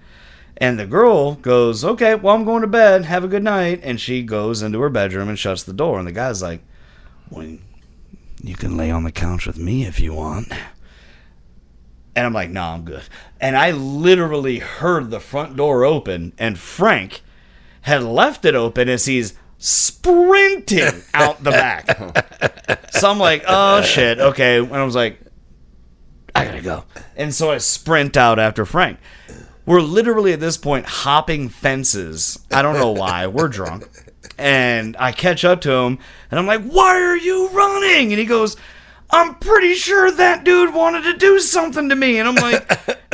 And the girl goes, okay, well, I'm going to bed. Have a good night. And she goes into her bedroom and shuts the door. And the guy's like, well, you can lay on the couch with me if you want. And I'm like, no, I'm good. And I literally heard the front door open. And Frank had left it open as he's sprinting out the back. So I'm like, oh, shit. Okay. And I was like, I gotta go. And so I sprint out after Frank. We're literally at this point hopping fences. I don't know why. We're drunk. And I catch up to him, and I'm like, why are you running? And he goes, I'm pretty sure that dude wanted to do something to me. And I'm like,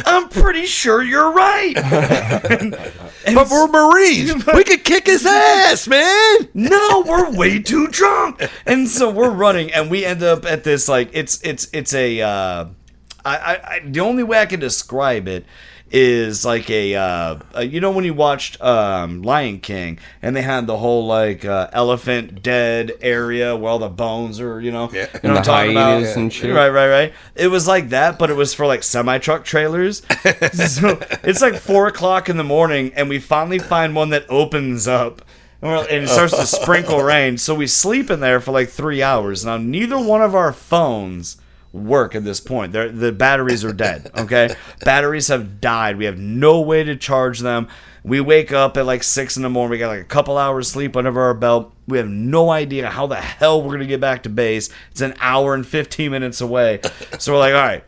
I'm pretty sure you're right. But we're Marines. We could kick his ass, man. No, we're way too drunk. And so we're running, and we end up at this, like, it's a, the only way I can describe it is like a you know when you watched Lion King and they had the whole like elephant dead area where all the bones are, you know, you know what I'm talking about? And shit. Right. It was like that, but it was for like semi-truck trailers. So it's like 4:00 in the morning, and we finally find one that opens up. And it starts to sprinkle rain. So we sleep in there for like 3 hours. Now, neither one of our phones work at this point. The batteries are dead, okay? Batteries have died. We have no way to charge them. We wake up at like 6 in the morning. We got like a couple hours sleep under our belt. We have no idea how the hell we're going to get back to base. It's an hour and 15 minutes away. So we're like, all right,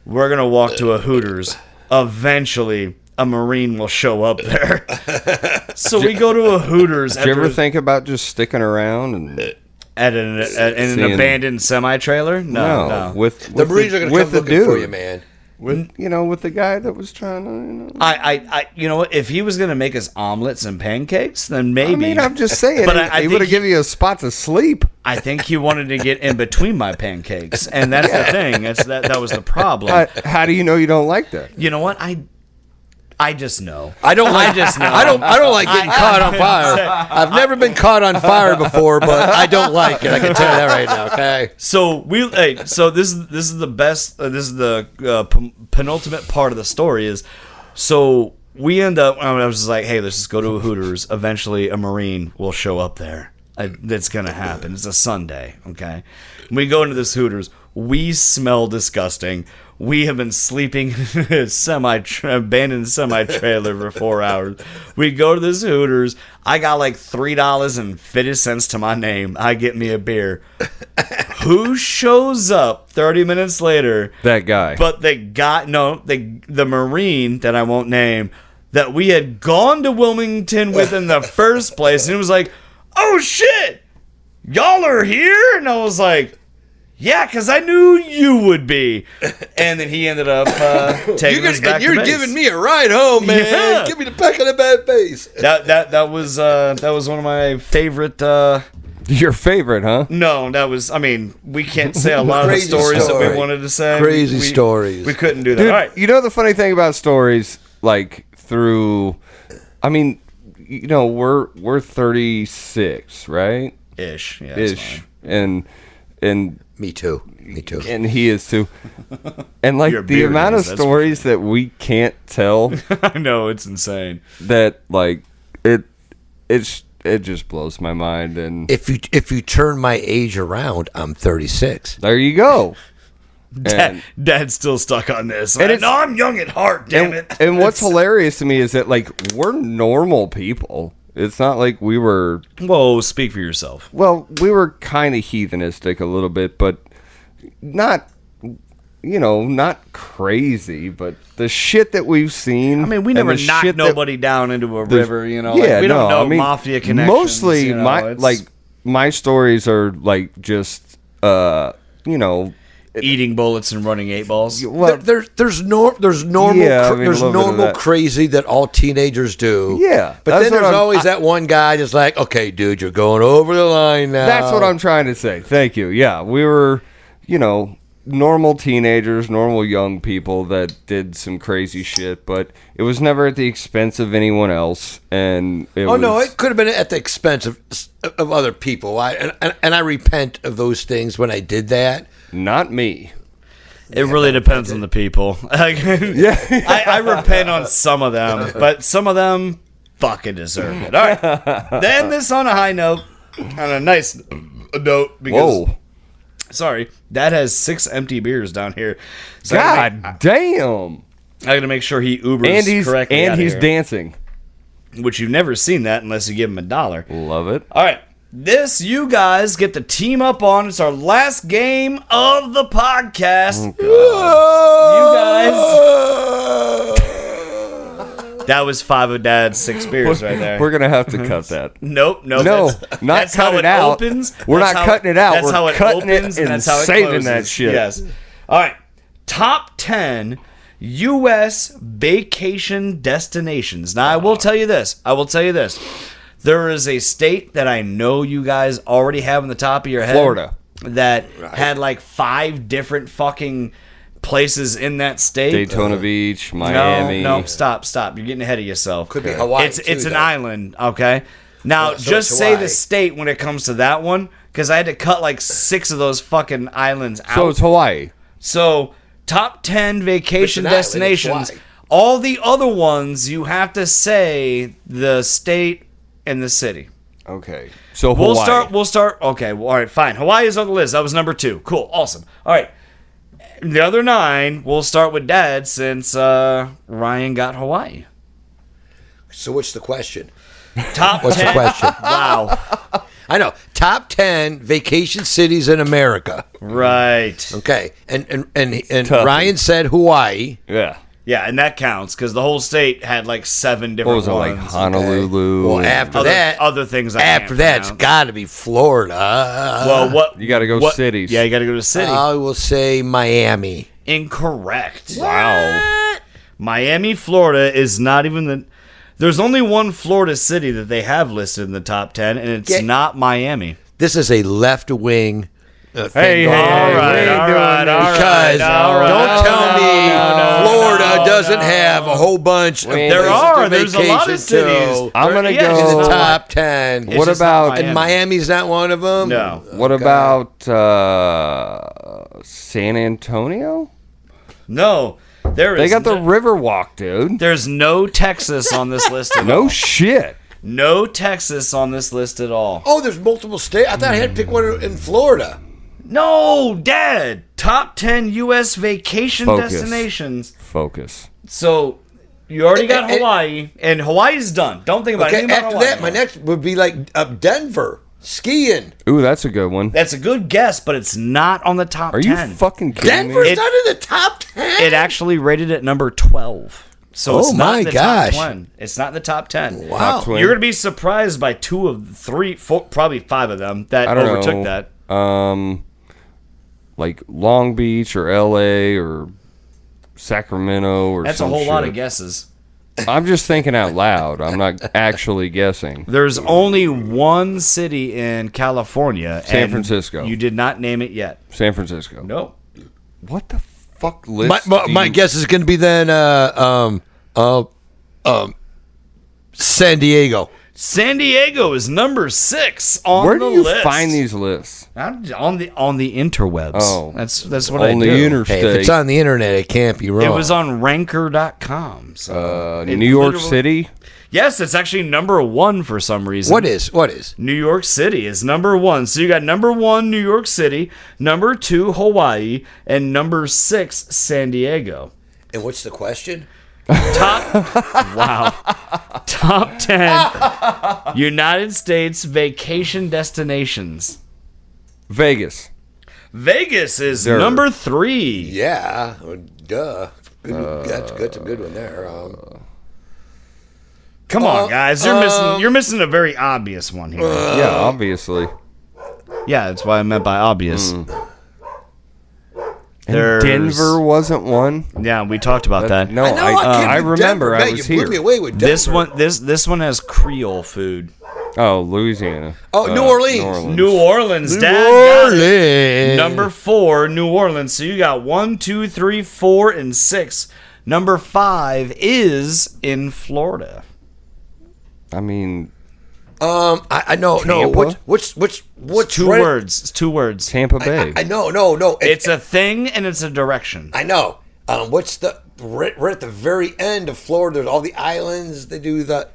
we're going to walk to a Hooters. Eventually, a Marine will show up there. So we go to a Hooters. Did you ever think about just sticking around and... At an abandoned semi-trailer? No. The Marines are going to come looking for you, man. With the guy that was trying to, I you know what? If he was going to make us omelets and pancakes, then maybe. I mean, I'm just saying. But he would have given you a spot to sleep. I think he wanted to get in between my pancakes, and that's the thing. That was the problem. How do you know you don't like that? You know what? I just know. I don't like getting caught on fire. I've never been caught on fire before, but I don't like it. I can tell you that right now. Okay. So this is the best. This is the penultimate part of the story is. So we end up. I was just like, hey, let's just go to a Hooters. Eventually, a Marine will show up there. That's gonna happen. It's a Sunday. Okay. We go into this Hooters. We smell disgusting. We have been sleeping in a abandoned semi-trailer for 4 hours. We go to this Hooters. I got like $3.50 to my name. I get me a beer. Who shows up 30 minutes later? That guy. But the Marine that I won't name, that we had gone to Wilmington with in the first place. And it was like, oh shit, y'all are here? And I was like, yeah, because I knew you would be. And then he ended up taking us back to base. You're giving me a ride home, man. Yeah. Give me the back of the bad base. That was one of my favorite. Your favorite, huh? No, that was. I mean, we can't say a lot of the stories that we wanted to say. Crazy stories. We couldn't do that. Dude, all right. You know the funny thing about stories, like through, I mean, you know, we're 36, right? Ish. Yeah. Ish. And Me too. And he is too. And like the amount of stories that we can't tell. I know, it's insane. That like it just blows my mind. And if you turn my age around, I'm 36. There you go. Dad's still stuck on this. And I'm young at heart, damn it. And what's hilarious to me is that like we're normal people. It's not like we were... Whoa, speak for yourself. Well, we were kind of heathenistic a little bit, but not, not crazy. But the shit that we've seen... I mean, we never knocked nobody down into a river, Yeah, like, we don't know mafia connections. Mostly, my stories are like just, eating bullets and running 8 balls. Well, there's normal crazy that all teenagers do. Yeah, but then there's always that one guy that's like, okay, dude, you're going over the line now. That's what I'm trying to say. Thank you. Yeah, we were, normal teenagers, normal young people that did some crazy shit, but it was never at the expense of anyone else. And it could have been at the expense of other people. And I repent of those things when I did that. Not me. It really depends on the people. I repent on some of them, but some of them fucking deserve it. All right. Then this on a high note, on a nice note. Because, whoa. Sorry, Dad has 6 empty beers down here. So God damn. I got to make sure he Ubers correctly. And he's dancing. Which you've never seen that unless you give him $1. Love it. All right. This you guys get to team up on. It's our last game of the podcast. Oh, God. You That was 5 of Dad's 6 beers right there. We're gonna have to cut that. Nope. No, That's, not that's cut how it out. Opens. We're That's not how- cutting it out. That's We're how it cutting it opens and that's how it saving closes. that shit. Yes. All right. Top 10 U.S. vacation destinations. Now, I will tell you this. There is a state that I know you guys already have in the top of your head. Florida. That had like 5 different fucking places in that state. Daytona Beach, Miami. No, stop. You're getting ahead of yourself. Could be Hawaii. It's an island, okay? Now, So just it's say Hawaii. the state when it comes to that one, because I had to cut like 6 of those fucking islands out. So it's Hawaii. So, top 10 vacation It's an island, it's destinations. Hawaii. All the other ones, you have to say the state and the city. Okay. So Hawaii. We'll start. Okay, well, all right, fine. Hawaii is on the list. That was number 2. Cool, awesome. All right. The other 9, we'll start with Dad since Ryan got Hawaii. So what's the question? Top What's 10. the question? Wow. I know. Top 10 vacation cities in America. Right. Okay. And Tough. Ryan said Hawaii. Yeah. Yeah, and that counts because the whole state had like 7 What different was it, like ones. Honolulu? Well, after Other, that, other things. after that's got to be Florida. Well, what You gotta go cities. Yeah, you got to go to city. I will say Miami. Incorrect. Wow. Miami, Florida is not even the. There's only one Florida city that they have listed in the top 10, and it's Yeah. not Miami. This is a left wing. Thing Hey, going hey, on. we ain't doing this. Because don't tell me Florida doesn't have a whole bunch of There places are. to There's a lot of vacation cities. to. I'm gonna Yeah, go. it's In just the not top 10. It's What just about- not And Miami's not one of them? No. What about San Antonio? No. There is. They got the Riverwalk, dude. There's no Texas on this list at all. No shit. No Texas on this list at all. Oh, there's multiple states. I thought I had to pick one in Florida. No, Dad. Top 10 U.S. vacation Focus. destinations. Focus. So, you already got And- Hawaii, and Hawaii's done. Don't think about Okay, anything about after Hawaii. that, my next would be like Denver, skiing. Ooh, that's a good one. That's a good guess, but it's not on the top Are 10. you fucking kidding Denver's me? It- not in the top 10? It actually rated at number 12. So it's Oh not my in the gosh. top 10. It's not in the top 10. Wow. Top 20. You're going to be surprised by 2 of 3, 4, probably 5 of them that I don't overtook know. that. Like Long Beach or LA or Sacramento or That's a some whole lot of shit. guesses. I'm just thinking out loud. I'm not actually guessing. There's only one city in California. San and Francisco. You did not name it yet. San Francisco. No. What the fuck list? My guess is going to be then San Diego. San Diego is number 6 on Where the do you list. find these lists? On the interwebs. Oh. That's what I On do. the Hey, interstate. if it's on the internet, it can't be wrong. It was on ranker.com. So it New York literally- City. Yes, it's actually number 1 for some reason. What is? New York City is number 1. So you got number 1, New York City, number 2, Hawaii, and number 6, San Diego. And what's the question? Top 10 United States vacation destinations. Vegas. Vegas is There. number 3. Yeah, duh. That's a good one there. Come on, guys. You're missing a very obvious one here. Yeah, obviously. Yeah, that's what I meant by obvious. And There's- Denver wasn't one. Yeah, we talked about that. No, can't I believe remember. Denver. I Man, was you blew here. me away with Denver. This one has Creole food. Oh, Louisiana. Oh, New Orleans. New Orleans, New Dad got it. Orleans. Number 4, New Orleans. So you got 1, 2, 3, 4, and 6. Number 5 is in Florida. I mean, I know. No. Tampa? What's 2 right- words. It's 2 words. Tampa Bay. I know. No. It's a thing and it's a direction. I know. What's the right at the very end of Florida? There's all the islands. They do the.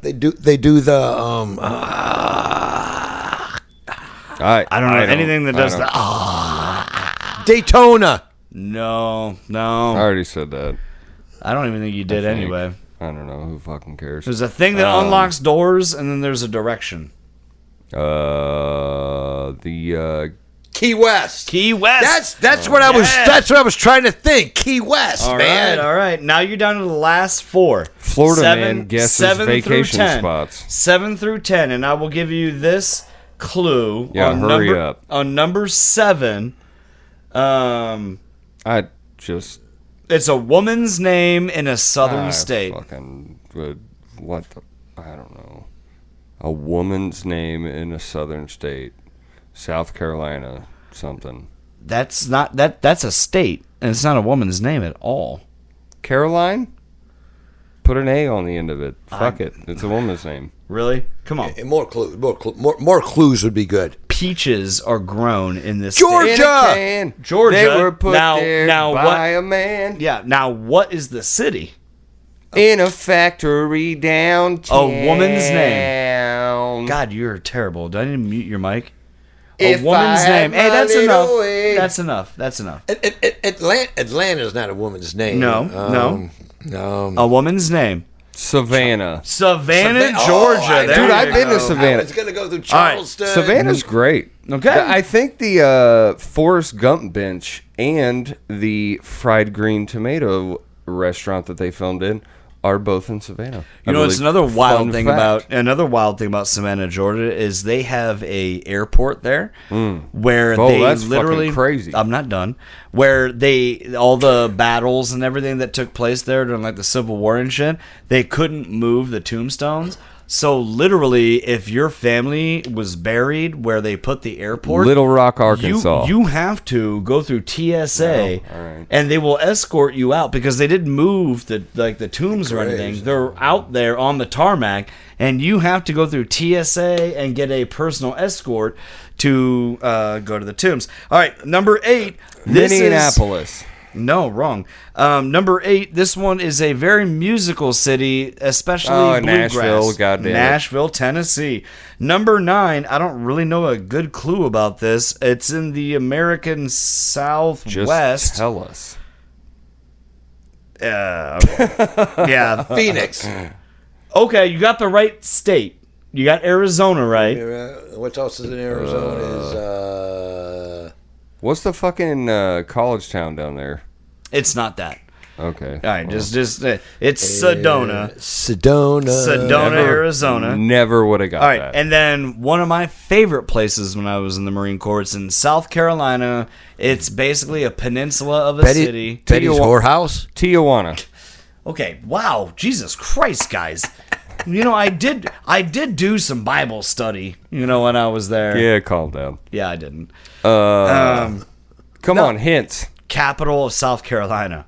I I don't know anything that does I that. Daytona. No. I already said that. I don't even think you did think. anyway. I don't know. Who fucking cares? There's a thing that unlocks doors and then there's a direction. The Key West. Key West. That's what I was. That's what I was trying to think. Key West, All man. right, all right. Now you're down to the last 4. Florida man guesses vacation spots. 7 through 10, and I will give you this clue. Yeah, hurry up. On number 7, it's a woman's name in a southern state. Fucking what? I don't know. A woman's name in a southern state, South Carolina, something. That's not that. That's a state, and it's not a woman's name at all. Caroline? Put an A on the end of it. Fuck it. It's a woman's name. Really? Come on. And more clues. More clues would be good. Peaches are grown in this Georgia! state. Georgia. They were put there by what, a man. Yeah. Now, what is the city? In a factory downtown. A woman's name. God, you're terrible. Do I need to mute your mic? If a woman's name. Hey, that's enough. Way. That's enough. That's enough. Atlanta's not a woman's name. No. A woman's name. Savannah, Georgia. Dude, I've been to Savannah. It's going to go through Charleston. Right. Savannah's great. Okay. I think the Forrest Gump bench and the fried green tomato restaurant that they filmed in are both in Savannah. You know, it's another wild thing about Savannah, Georgia, is they have a airport there where they that's literally fucking crazy. I'm not done. Where all the battles and everything that took place there during like the Civil War and shit, they couldn't move the tombstones. So literally, if your family was buried where they put the airport, Little Rock, Arkansas, you have to go through TSA, right. and they will escort you out because they didn't move the tombs or anything. They're out there on the tarmac, and you have to go through TSA and get a personal escort to go to the tombs. All right, number 8. Minneapolis. No, wrong. Number 8, this one is a very musical city, especially bluegrass. Nashville, goddamn. Nashville, Tennessee. Number 9, I don't really know a good clue about this. It's in the American Southwest. Just tell us. Yeah. Phoenix. Okay, you got the right state. You got Arizona right. What else is in Arizona? What's the fucking college town down there? It's not that. Okay. All right, just it's Sedona. Sedona, Arizona. Never would have got All right, that. and then one of my favorite places when I was in the Marine Corps, it's in South Carolina. It's basically a peninsula of a city. Betty's whorehouse. Tijuana. Okay, wow, Jesus Christ, guys. You know, I did do some Bible study, you know, when I was there. Yeah, calm down. Yeah, I didn't. Come on, hints. Capital of South Carolina.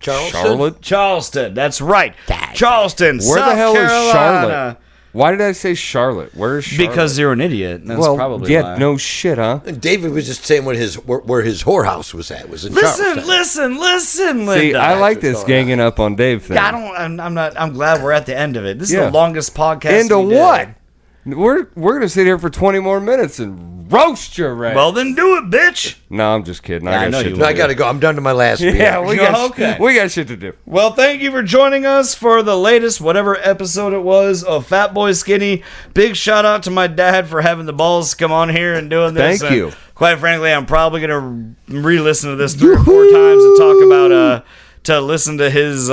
Charlotte? That's right. Charleston, Where South the hell Carolina. is Charlotte? Why did I say Charlotte? Where is Charlotte? Because you're an idiot. That's probably why. No shit, huh? And David was just saying where his whorehouse was at. Was in Charleston. Listen, Linda. See, I like this ganging up on Dave thing. I'm glad we're at the end of it. This is the longest podcast. Into we did. what? We're gonna sit here for 20 more minutes and roast your ass. Well, then do it, bitch. No, I'm just kidding. I know you No, I gotta go. I'm done to my last beer. Yeah, we got okay. Shit to do. Well, thank you for joining us for the latest, whatever episode it was, of Fatboy Skinny. Big shout out to my dad for having the balls to come on here and doing this. Thank you. Quite frankly, I'm probably going to re-listen to this 3 or 4 times and talk about, to listen to his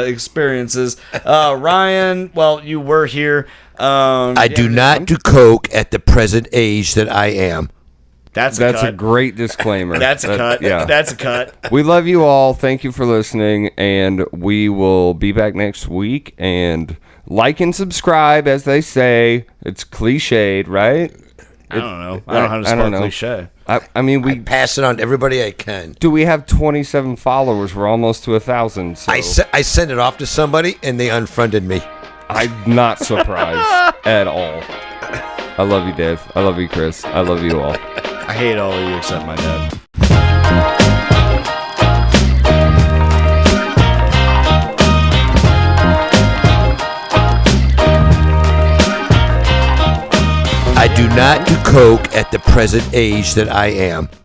experiences. Ryan, well, you were here. I do not do coke at the present age that I am. That's a great disclaimer. That's a cut. Yeah. That's a cut. We love you all. Thank you for listening, and we will be back next week. And like and subscribe, as they say. It's cliched, right? I don't know. I don't know how to spell cliche. I mean, I pass it on to everybody I can. Do we have 27 followers? We're almost to 1,000. So. I sent it off to somebody, and they unfriended me. I'm not surprised at all. I love you, Dave. I love you, Chris. I love you all. I hate all of you except my dad. I do not do coke at the present age that I am.